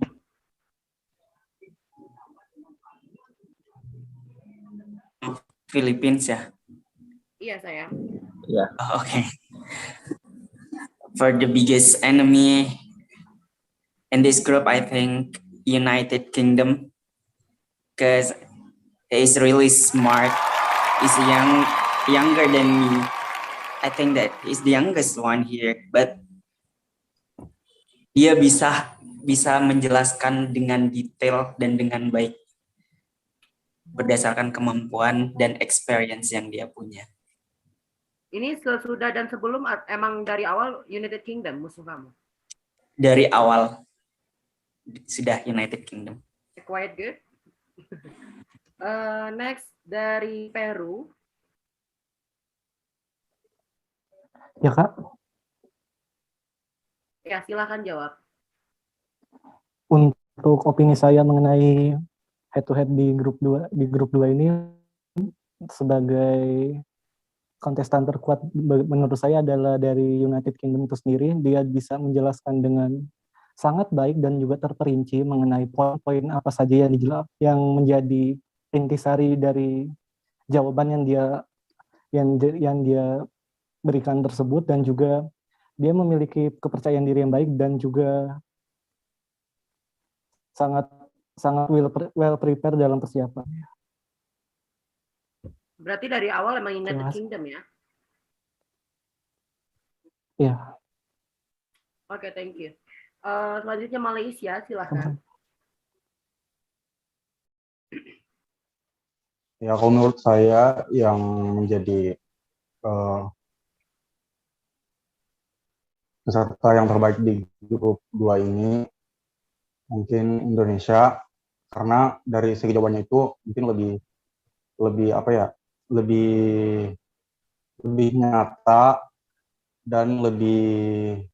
E: Philippines ya?
D: Iya, saya.
A: Yeah.
E: Okay. For the biggest enemy in this group, I think United Kingdom, because he is really smart. He's younger than me. I think that he's the youngest one here, but dia bisa menjelaskan dengan detail dan dengan baik berdasarkan kemampuan dan experience yang dia punya.
D: Ini sesudah dan sebelum emang dari awal United Kingdom musuh kamu?
E: Dari awal sudah United Kingdom.
D: Quite good. Next dari Peru.
C: Ya Kak.
D: Ya silakan jawab.
C: Untuk opini saya mengenai head to head di grup 2 ini sebagai kontestan terkuat menurut saya adalah dari United Kingdom itu sendiri. Dia bisa menjelaskan dengan sangat baik dan juga terperinci mengenai poin-poin apa saja yang menjadi intisari dari jawaban yang dia berikan tersebut, dan juga dia memiliki kepercayaan diri yang baik dan juga sangat well prepared dalam persiapan.
D: Berarti dari awal emang United Kingdom ya?
C: Iya.
D: Oke, thank you. Selanjutnya Malaysia, silahkan.
H: Ya, kalau menurut saya yang menjadi peserta yang terbaik di grup 2 ini mungkin Indonesia, karena dari segi jawabannya itu mungkin lebih apa ya, lebih nyata dan lebih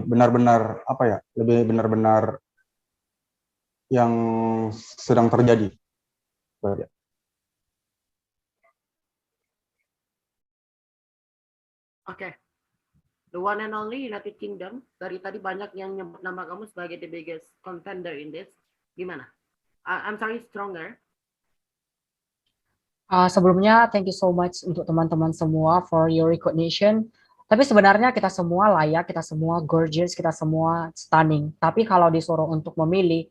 H: benar-benar apa ya, lebih benar-benar yang sedang terjadi.
D: Oke. The one and only United Kingdom. Dari tadi banyak yang nyebut nama kamu sebagai the biggest contender in this. Gimana? I'm sorry, stronger.
J: Sebelumnya, thank you so much untuk teman-teman semua for your recognition. Tapi sebenarnya kita semua layak, kita semua gorgeous, kita semua stunning. Tapi kalau disuruh untuk memilih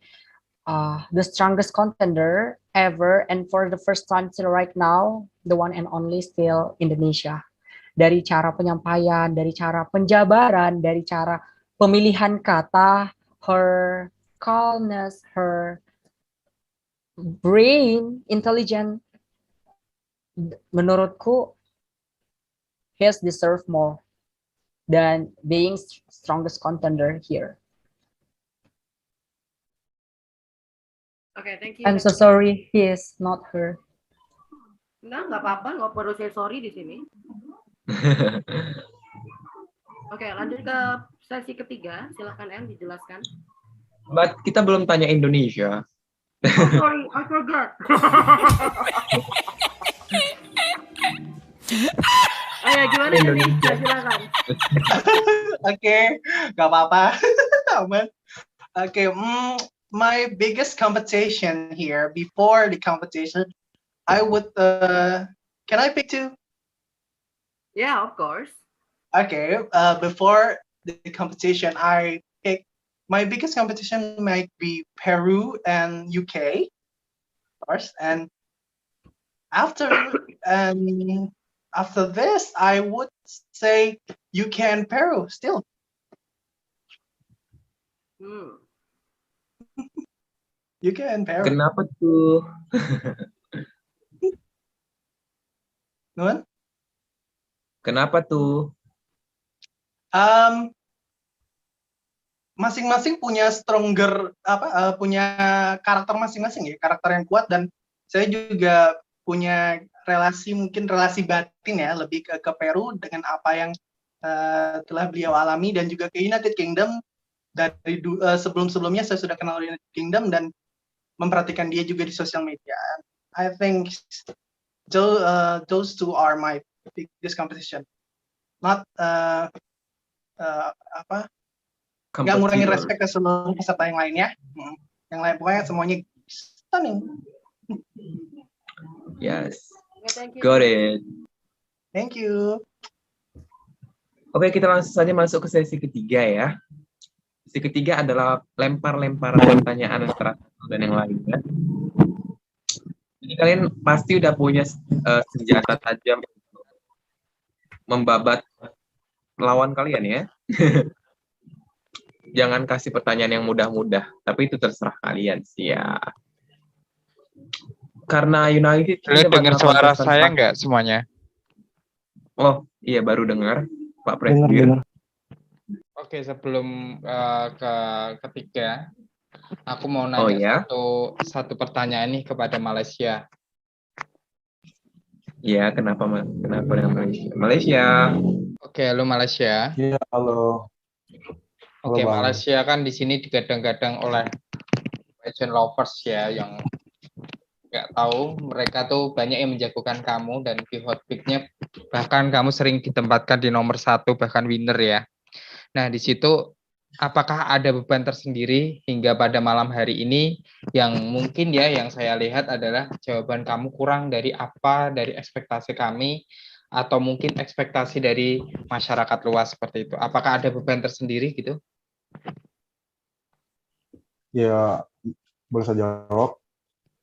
J: the strongest contender ever, and for the first time till right now, the one and only still Indonesia. Dari cara penyampaian, dari cara penjabaran, dari cara pemilihan kata, her calmness, her brain, intelligent, menurutku he has deserved more than being strongest contender here.
D: Okay, thank you.
J: I'm so sorry, he is not her.
D: Nggak apa-apa, nggak perlu say sorry di sini. Oke, lanjut ke sesi ketiga. Silahkan M, dijelaskan.
A: But kita belum tanya Indonesia.
D: Oh, sorry, I forgot. Ayo, gimana Indonesia? Silakan.
G: Oke, nggak apa-apa. Aman. Oke, my biggest competition here, before the competition, I would, can I pick two?
D: Yeah, of course.
G: Okay, before the competition, I pick, my biggest competition might be Peru and UK, of course, and after this, I would say UK and Peru still. UK and Peru.
A: Kenapa tuh?
G: Nuan?
A: Kenapa tuh?
G: Masing-masing punya stronger punya karakter masing-masing ya, karakter yang kuat, dan saya juga punya mungkin relasi batin ya, lebih ke Peru dengan apa yang telah beliau alami, dan juga ke United Kingdom dari sebelum-sebelumnya saya sudah kenal United Kingdom dan memperhatikan dia juga di sosial media. I think those two are my biggest competition. Not nggak ngurangin respect ke seluruh peserta yang lainnya. Yang lain pokoknya semuanya stunning.
A: Yes.
D: Okay,
A: got it.
G: Thank you.
A: Oke, kita langsung saja masuk ke sesi ketiga ya. Sesi ketiga adalah lempar-lemparan pertanyaan antara satu dan yang lainnya. Jadi kalian pasti udah punya senjata tajam membabat lawan kalian ya. Jangan kasih pertanyaan yang mudah-mudah, tapi itu terserah kalian sih ya. Karena United
B: Kalian dengar suara saya nggak semuanya?
A: Oh iya, baru dengar Pak Presiden.
B: Oke, sebelum ke ketiga, aku mau nanya satu pertanyaan nih kepada Malaysia.
A: Iya, kenapa dengan Malaysia? Malaysia.
B: Oke, halo Malaysia.
H: Iya, halo.
B: Oke, Malaysia kan di sini digadang-gadang oleh fashion lovers ya, yang nggak tahu mereka tuh banyak yang menjagokan kamu, dan di hot pick-nya bahkan kamu sering ditempatkan di nomor 1, bahkan winner ya. Nah, di situ apakah ada beban tersendiri hingga pada malam hari ini yang mungkin ya yang saya lihat adalah jawaban kamu kurang dari ekspektasi kami atau mungkin ekspektasi dari masyarakat luas seperti itu. Apakah ada beban tersendiri gitu?
H: Ya, boleh saya jawab.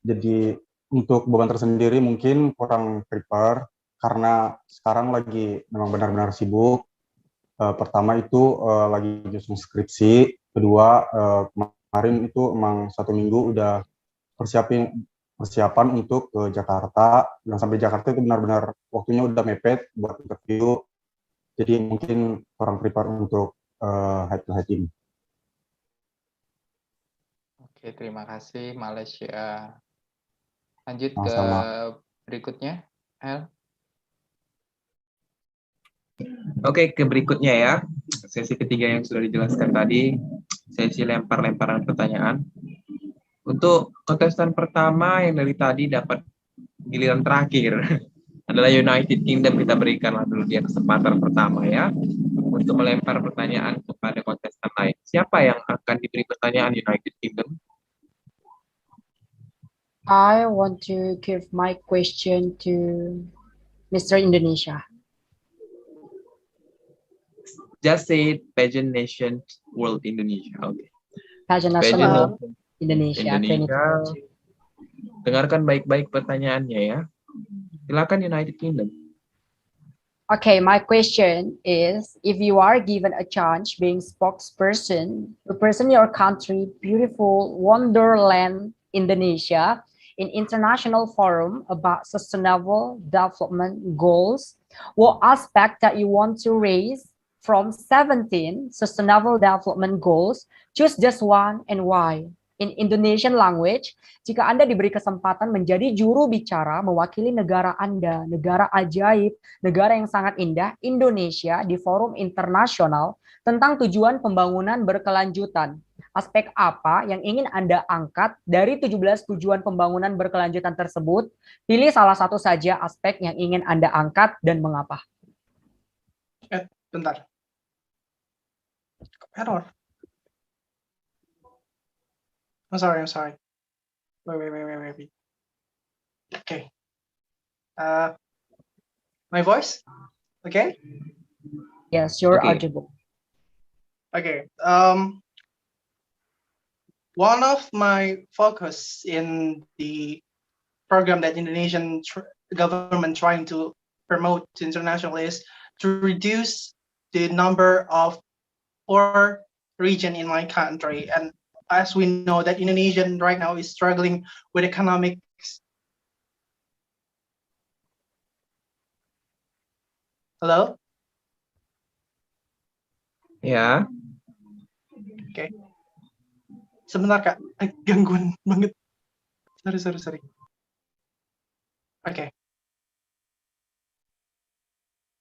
H: Jadi untuk beban tersendiri mungkin kurang prepare karena sekarang lagi memang benar-benar sibuk. Pertama itu lagi nyusun skripsi, kedua kemarin itu emang 1 minggu udah persiapan untuk ke Jakarta, dan sampai Jakarta itu benar-benar waktunya udah mepet buat interview, jadi mungkin kurang prepare untuk head to head ini.
B: Oke, terima kasih Malaysia. Lanjut ke berikutnya, El.
A: Oke, ke berikutnya ya. Sesi ketiga yang sudah dijelaskan tadi, sesi lempar-lemparan pertanyaan. Untuk kontestan pertama yang dari tadi dapat giliran terakhir adalah United Kingdom. Kita berikanlah dulu dia kesempatan pertama ya untuk melempar pertanyaan kepada kontestan lain. Siapa yang akan diberi pertanyaan United Kingdom?
M: I want to give my question to Mr. Indonesia.
A: Just say Pageant Nation World Indonesia. Okay.
M: Pageant National Indonesia.
A: Dengarkan baik-baik pertanyaannya ya. Silakan United Kingdom.
M: Okay, my question is, if you are given a chance being spokesperson to represent your country, beautiful wonderland Indonesia, in international forum about sustainable development goals, what aspect that you want to raise from 17 sustainable development goals, choose just one and why. In Indonesian language, jika Anda diberi kesempatan menjadi juru bicara mewakili negara Anda, negara ajaib, negara yang sangat indah, Indonesia di forum internasional tentang tujuan pembangunan berkelanjutan. Aspek apa yang ingin Anda angkat dari 17 tujuan pembangunan berkelanjutan tersebut? Pilih salah satu saja aspek yang ingin Anda angkat dan mengapa.
G: Bentar. Error. I'm sorry. Wait. Okay. My voice? Okay?
M: Yes, you're audible.
G: Okay. One of my focus in the program that Indonesian government trying to promote internationally is to reduce the number of poor region in my country. And as we know that Indonesia right now is struggling with economic. Hello?
A: Ya.
G: Okay. Sebentar Kak, gangguan banget. Sorry. Okay.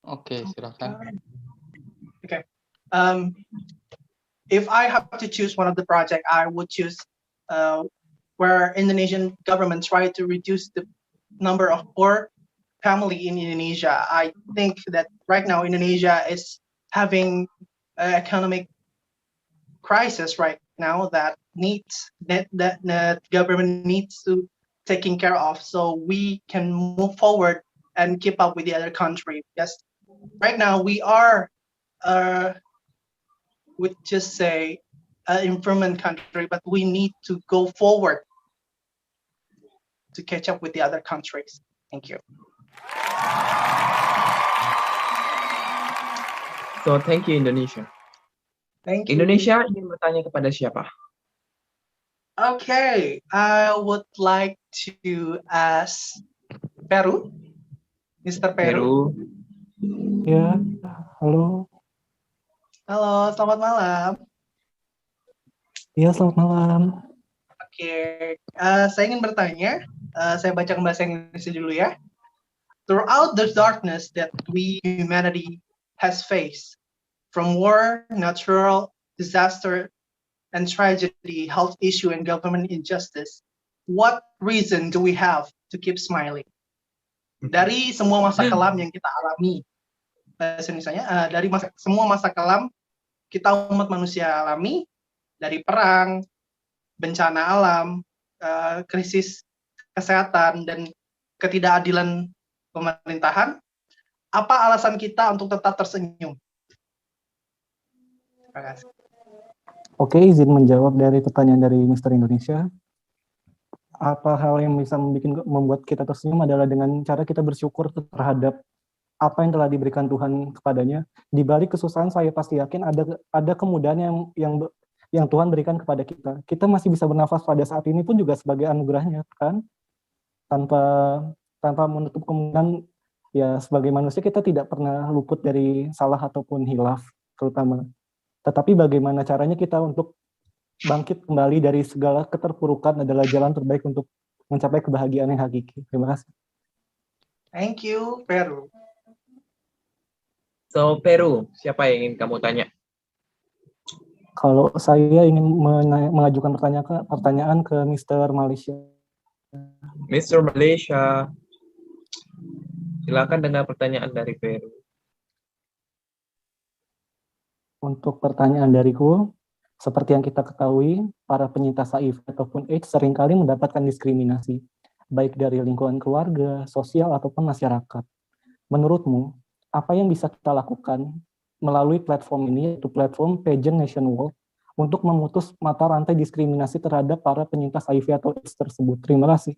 B: Oke, silakan.
G: Okay. If I have to choose one of the project, I would choose where Indonesian government try to reduce the number of poor family in Indonesia. I think that right now Indonesia is having an economic crisis right now that government needs to taking care of, so we can move forward and keep up with the other country. Yes, right now we are would just say improvement country, but we need to go forward to catch up with the other countries. Thank you.
A: So thank you Indonesia.
G: Thank you.
A: Indonesia ingin bertanya kepada siapa?
G: Okay, I would like to ask Peru, Mr. Peru.
C: Ya, halo.
G: Halo, selamat malam.
C: Iya, selamat malam.
G: Oke, saya ingin bertanya, saya baca bahasa Inggrisnya dulu ya. Throughout the darkness that we humanity has faced, from war, natural disaster, and tragedy, health issue, and government injustice, what reason do we have to keep smiling? Dari semua masa kelam yang kita alami, bahasa Indonesia, dari semua masa kelam kita umat manusia alami dari perang, bencana alam, krisis kesehatan, dan ketidakadilan pemerintahan, apa alasan kita untuk tetap tersenyum? Terima kasih.
C: Oke, izin menjawab dari pertanyaan dari Mr. Indonesia. Apa hal yang bisa membuat kita tersenyum adalah dengan cara kita bersyukur terhadap apa yang telah diberikan Tuhan kepadanya. Di balik kesusahan, saya pasti yakin ada kemudahan yang Tuhan berikan kepada kita. Kita masih bisa bernafas pada saat ini pun juga sebagai anugerahnya, kan? Tanpa menutup kemungkinan, ya sebagai manusia kita tidak pernah luput dari salah ataupun hilaf, terutama. Tetapi bagaimana caranya kita untuk bangkit kembali dari segala keterpurukan adalah jalan terbaik untuk mencapai kebahagiaan yang hakiki. Terima kasih.
G: Thank you, Peru.
A: So, Peru, siapa yang ingin kamu tanya?
C: Kalau saya ingin mengajukan pertanyaan ke Mr. Malaysia.
A: Mr. Malaysia, silakan dengan pertanyaan dari Peru.
C: Untuk pertanyaan dariku, seperti yang kita ketahui, para penyintas HIV ataupun AIDS seringkali mendapatkan diskriminasi, baik dari lingkungan keluarga, sosial, ataupun masyarakat. Menurutmu, apa yang bisa kita lakukan melalui platform ini, yaitu platform Pageant Nation World, untuk memutus mata rantai diskriminasi terhadap para penyintas HIV atau AIDS tersebut? Terima kasih.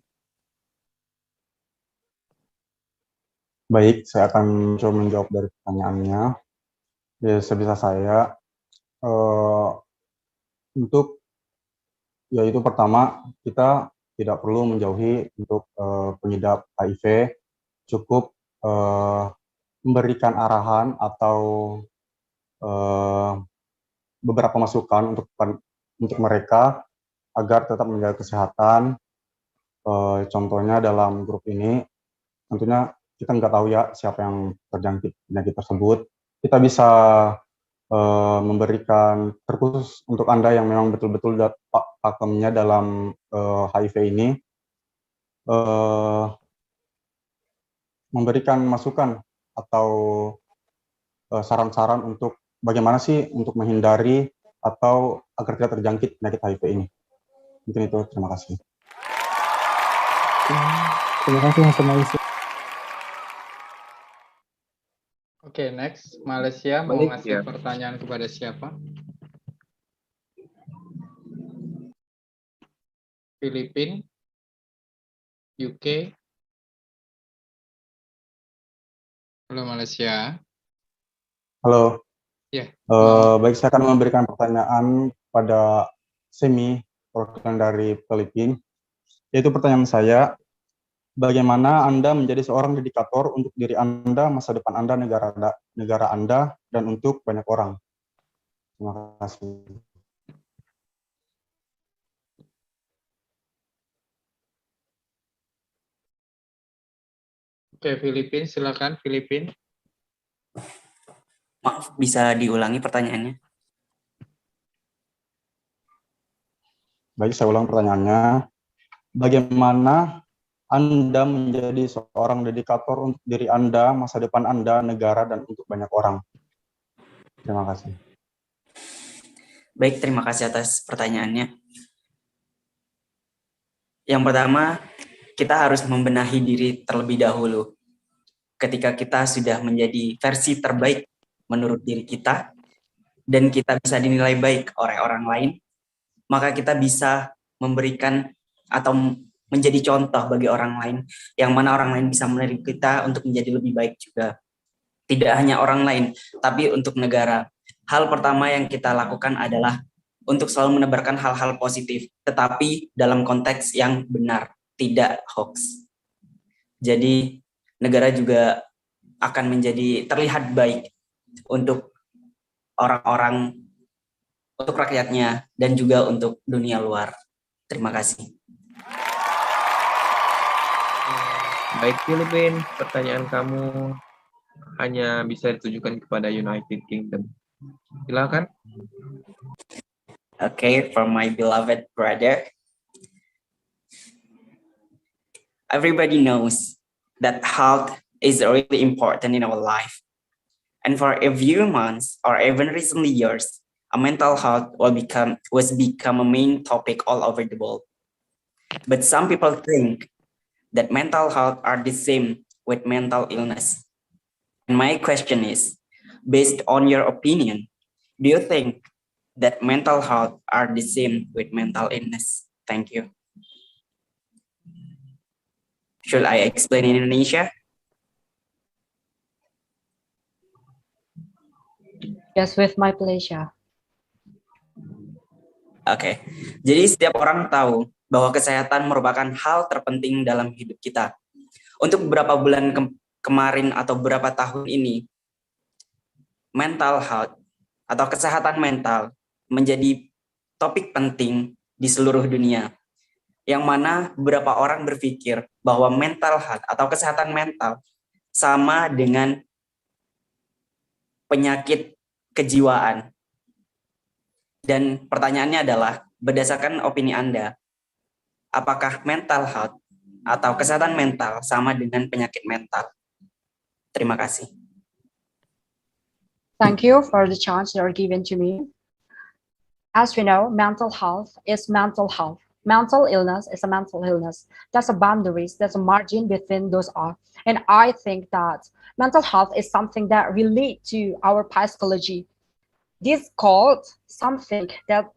H: Baik, saya akan coba menjawab dari pertanyaannya. Ya, sebisa saya, untuk yaitu pertama, kita tidak perlu menjauhi untuk pengidap HIV, cukup memberikan arahan atau beberapa masukan untuk mereka agar tetap menjaga kesehatan. Contohnya dalam grup ini, tentunya kita nggak tahu ya siapa yang terjangkit penyakit tersebut. Kita bisa memberikan terkhusus untuk Anda yang memang betul-betul pakemnya dalam HIV ini, memberikan masukan atau saran-saran untuk bagaimana sih untuk menghindari atau agar tidak terjangkit penyakit HIV ini. Mungkin itu, terima kasih.
C: Terima kasih, Mas Malaysia.
B: Oke, next. Malaysia mau ngasih pertanyaan kepada siapa? Filipina, UK. Halo Malaysia.
H: Halo.
B: Ya.
H: Baik, saya akan memberikan pertanyaan pada Semi, perwakilan dari Filipina. Yaitu pertanyaan saya, bagaimana Anda menjadi seorang dedikator untuk diri Anda, masa depan Anda, negara Anda, dan untuk banyak orang? Terima kasih.
B: Oke, Filipina, silakan Filipina.
E: Maaf, bisa diulangi pertanyaannya?
H: Baik, saya ulang pertanyaannya. Bagaimana Anda menjadi seorang dedikator untuk diri Anda, masa depan Anda, negara, dan untuk banyak orang? Terima kasih.
E: Baik, terima kasih atas pertanyaannya. Yang pertama, kita harus membenahi diri terlebih dahulu. Ketika kita sudah menjadi versi terbaik menurut diri kita, dan kita bisa dinilai baik oleh orang lain, maka kita bisa memberikan atau menjadi contoh bagi orang lain, yang mana orang lain bisa meniru kita untuk menjadi lebih baik juga. Tidak hanya orang lain, tapi untuk negara. Hal pertama yang kita lakukan adalah untuk selalu menebarkan hal-hal positif, tetapi dalam konteks yang benar, tidak hoax. Jadi negara juga akan menjadi terlihat baik untuk orang-orang, untuk rakyatnya, dan juga untuk dunia luar. Terima kasih.
A: Baik, Filipina, pertanyaan kamu hanya bisa ditujukan kepada United Kingdom. Silakan.
E: Okay, for my beloved brother. Everybody knows that health is really important in our life. And for a few months or even recently years, mental health was become a main topic all over the world. But some people think that mental health are the same with mental illness. And my question is, based on your opinion, do you think that mental health are the same with mental illness? Thank you. Should I explain in Indonesia?
M: Yes, with my pleasure.
E: Oke, jadi setiap orang tahu bahwa kesehatan merupakan hal terpenting dalam hidup kita. Untuk beberapa bulan kemarin atau beberapa tahun ini, mental health atau kesehatan mental menjadi topik penting di seluruh dunia. Yang mana beberapa orang berpikir bahwa mental health atau kesehatan mental sama dengan penyakit kejiwaan. Dan pertanyaannya adalah, berdasarkan opini Anda, apakah mental health atau kesehatan mental sama dengan penyakit mental? Terima kasih.
M: Thank you for the chance you are given to me. As we know, mental health is mental health. Mental illness is a mental illness. There's a boundaries, there's a margin between those all. And I think that mental health is something that relate to our psychology. This called something that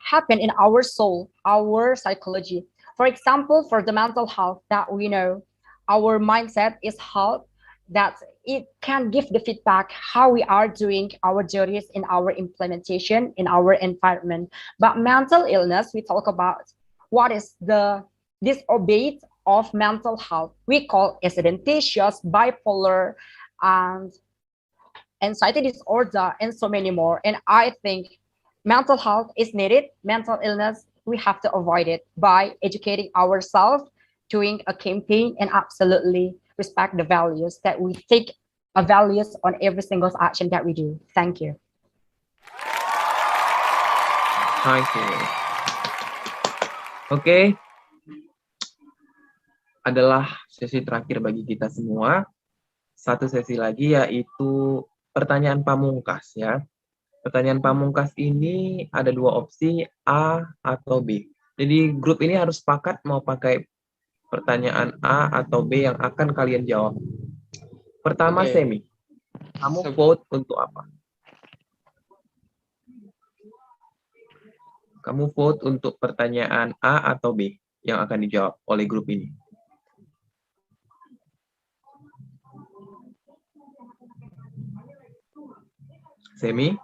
M: happen in our soul, our psychology. For example, for the mental health that we know, our mindset is health, that it can give the feedback how we are doing our duties in our implementation in our environment. But mental illness, we talk about what is the disobeyed of mental health. We call accidentatious, bipolar, and anxiety disorder, and so many more. And I think mental health is needed. Mental illness, we have to avoid it by educating ourselves, doing a campaign, and absolutely respect the values that we take a values on every single action that we do. Thank you.
A: Thank you. Oke. Adalah sesi terakhir bagi kita semua. Satu sesi lagi yaitu pertanyaan pamungkas ya. Pertanyaan pamungkas ini ada dua opsi, A atau B. Jadi grup ini harus sepakat mau pakai pertanyaan A atau B yang akan kalian jawab. Pertama, Semi, kamu vote untuk apa? Kamu vote untuk pertanyaan A atau B yang akan dijawab oleh grup ini. Semi?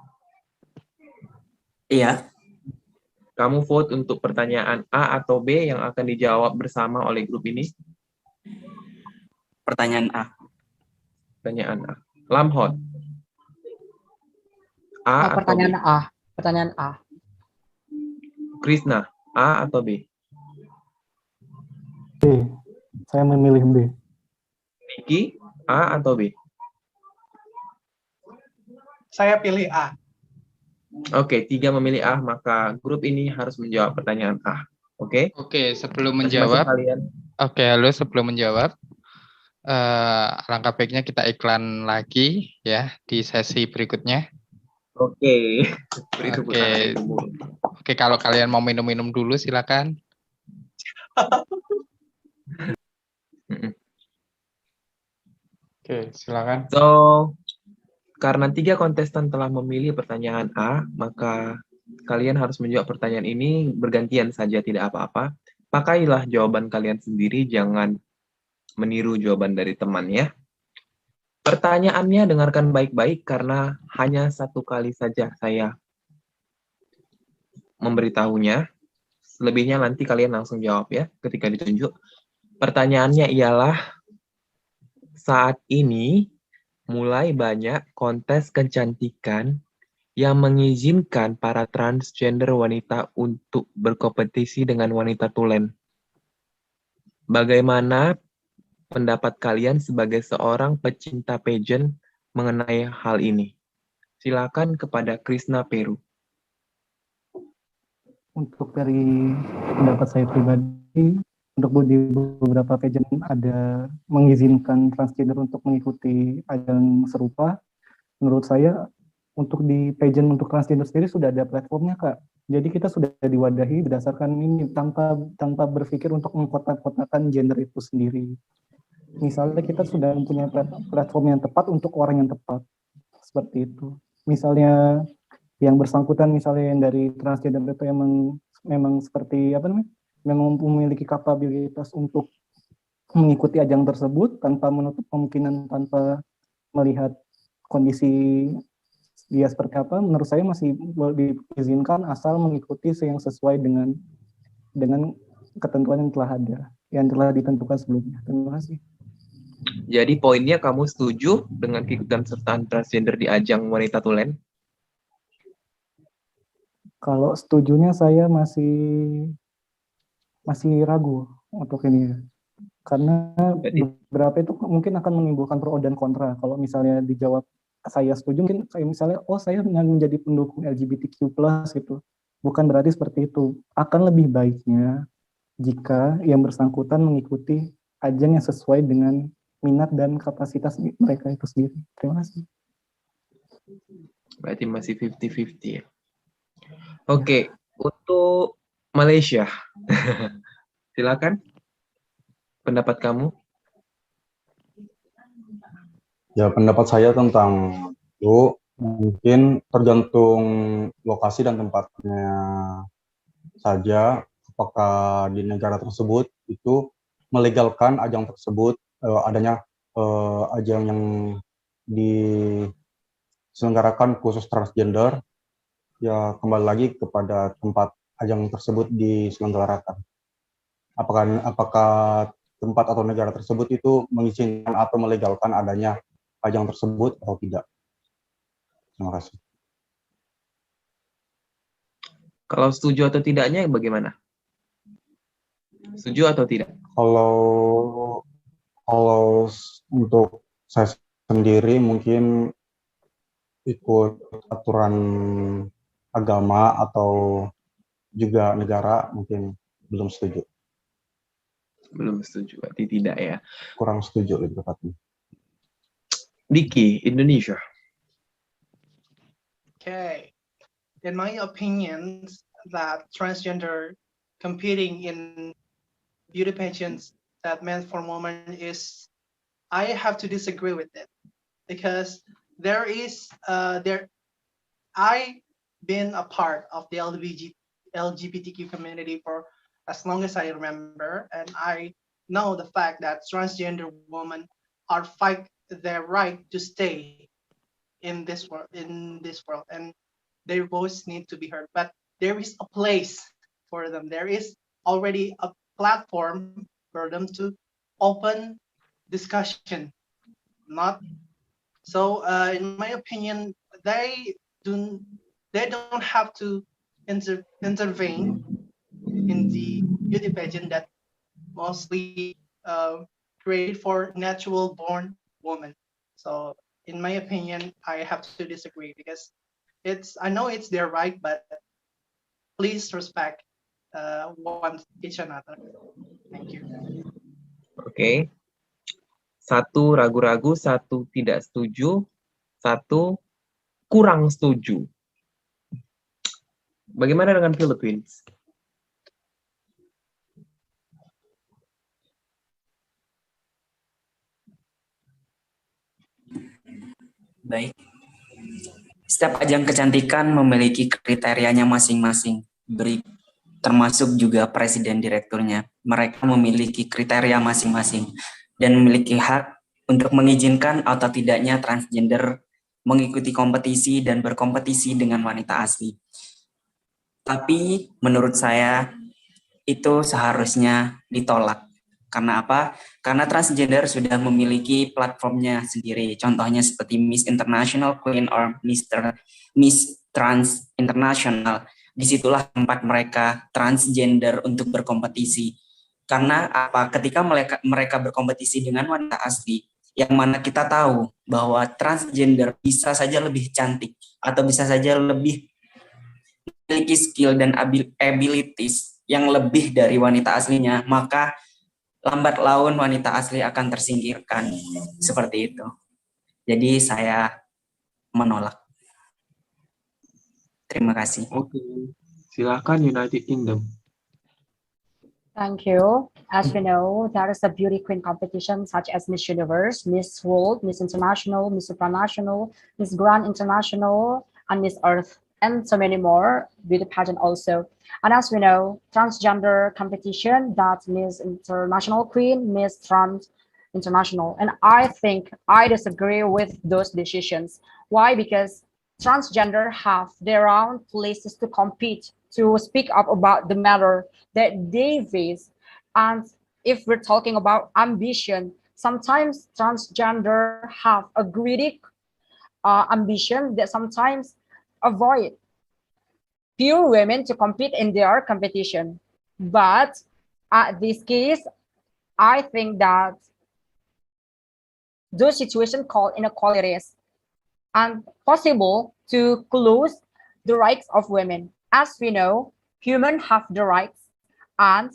E: Iya.
A: Kamu vote untuk pertanyaan A atau B yang akan dijawab bersama oleh grup ini?
E: Pertanyaan A.
A: Pertanyaan A. Lamhot. A atau
M: Pertanyaan
A: B?
M: A. Pertanyaan A.
A: Krishna, A atau B?
C: B. Saya memilih B.
A: Niki, A atau B?
G: Saya pilih A.
B: Oke, 3 memilih A, maka grup ini harus menjawab pertanyaan A. Oke?
N: Oke, sebelum menjawab. Oke, halo, sebelum menjawab. Alangkah baiknya kita iklan lagi ya di sesi berikutnya.
B: Oke.
N: Oke, kalau kalian mau minum-minum dulu silakan. Oke, silakan.
B: So, karena 3 kontestan telah memilih pertanyaan A, maka kalian harus menjawab pertanyaan ini bergantian saja, tidak apa-apa. Pakailah jawaban kalian sendiri, jangan meniru jawaban dari teman ya. Pertanyaannya dengarkan baik-baik karena hanya 1 kali saja saya memberitahunya. Selebihnya nanti kalian langsung jawab ya ketika ditunjuk. Pertanyaannya ialah, saat ini mulai banyak kontes kecantikan yang mengizinkan para transgender wanita untuk berkompetisi dengan wanita tulen. Bagaimana pendapat kalian sebagai seorang pecinta pageant mengenai hal ini? Silakan kepada Krishna Peru.
C: Untuk dari pendapat saya pribadi, untuk di beberapa pageant ada mengizinkan transgender untuk mengikuti ajang serupa. Menurut saya untuk di pageant untuk transgender sendiri sudah ada platformnya, Kak. Jadi kita sudah diwadahi berdasarkan ini tanpa berpikir untuk mengkotak-kotakan gender itu sendiri. Misalnya kita sudah mempunyai platform yang tepat untuk orang yang tepat, seperti itu. Misalnya yang bersangkutan, misalnya yang dari transgender itu memang seperti apa namanya, memang memiliki kapabilitas untuk mengikuti ajang tersebut tanpa menutup kemungkinan, tanpa melihat kondisi dia seperti apa, menurut saya masih diizinkan asal mengikuti yang sesuai dengan ketentuan yang telah ada, yang telah ditentukan sebelumnya. Terima kasih.
A: Jadi poinnya kamu setuju dengan keikutsertaan sertaan transgender di ajang Wanita Tulen?
C: Kalau setujunya saya masih ragu untuk ini, karena beberapa itu mungkin akan menimbulkan pro dan kontra. Kalau misalnya dijawab saya setuju, mungkin kayak misalnya saya menjadi pendukung LGBTQ+ gitu. Bukan berarti seperti itu. Akan lebih baiknya jika yang bersangkutan mengikuti ajang yang sesuai dengan minat dan kapasitas mereka itu sendiri. Terima kasih.
A: Berarti masih 50-50 ya. Oke, untuk Malaysia. Silakan. Pendapat kamu?
H: Ya, pendapat saya tentang itu mungkin tergantung lokasi dan tempatnya saja. Apakah di negara tersebut itu melegalkan ajang tersebut, adanya ajang yang diselenggarakan khusus transgender, ya kembali lagi kepada tempat ajang tersebut diselenggarakan. Apakah tempat atau negara tersebut itu mengizinkan atau melegalkan adanya ajang tersebut atau tidak. Terima kasih.
A: Kalau setuju atau tidaknya bagaimana? Setuju atau tidak?
H: Kalau untuk saya sendiri mungkin ikut aturan agama atau juga negara mungkin belum setuju.
A: Belum setuju, berarti tidak ya?
H: Kurang setuju lebih tepatnya.
A: Diki, Indonesia.
G: Okay. In my opinion, that transgender competing in beauty pageants that meant for women is, I have to disagree with it, because I been a part of the LGBTQ community for as long as I remember, and I know the fact that transgender women are fight their right to stay in this world, and their voice need to be heard. But there is a place for them. There is already a platform for them to open discussion. Not so. In my opinion, they don't have to intervene in the beauty pageant that mostly created for natural born women. So in my opinion, I have to disagree, because I know it's their right, but please respect each another. Thank you.
A: Oke. Satu ragu-ragu, satu tidak setuju, satu kurang setuju. Bagaimana dengan Philippines?
E: Baik. Setiap ajang kecantikan memiliki kriterianya masing-masing, termasuk juga presiden direkturnya. Mereka memiliki kriteria masing-masing dan memiliki hak untuk mengizinkan atau tidaknya transgender mengikuti kompetisi dan berkompetisi dengan wanita asli. Tapi menurut saya itu seharusnya ditolak. Karena apa? Karena transgender sudah memiliki platformnya sendiri. Contohnya seperti Miss International Queen or Miss Trans International. Disitulah tempat mereka transgender untuk berkompetisi. Karena apa? Ketika mereka berkompetisi dengan wanita asli, yang mana kita tahu bahwa transgender bisa saja lebih cantik atau bisa saja lebih memiliki skill dan abilities yang lebih dari wanita aslinya, maka lambat laun wanita asli akan tersingkirkan. Seperti itu. Jadi saya menolak. Terima kasih.
A: Oke, silakan United Kingdom.
M: Thank you. As we know, there is a beauty queen competition such as Miss Universe, Miss World, Miss International, Miss Supranational, Miss Grand International, and Miss Earth, and so many more beauty pageant also. And as we know, transgender competition, that's Miss International Queen, Miss Trans International. And I think I disagree with those decisions. Why? Because transgender have their own places to compete, to speak up about the matter that they face. And if we're talking about ambition, sometimes transgender have a greedy ambition that sometimes avoid pure women to compete in their competition. But at this case, I think that those situations called inequalities and possible to close the rights of women. As we know, humans have the rights and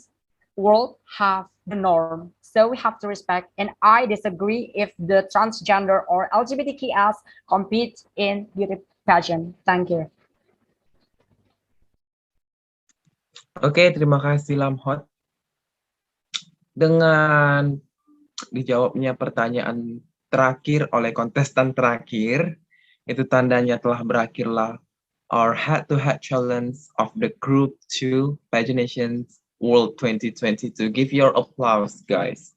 M: world have the norm. So we have to respect, and I disagree if the transgender or LGBTQS compete in beauty pageant. Thank you.
A: Oke, terima kasih Lamhot. Dengan dijawabnya pertanyaan terakhir oleh kontestan terakhir, itu tandanya telah berakhirlah our head-to-head challenge of the Group 2 Pagination World 2022. Give your applause, guys.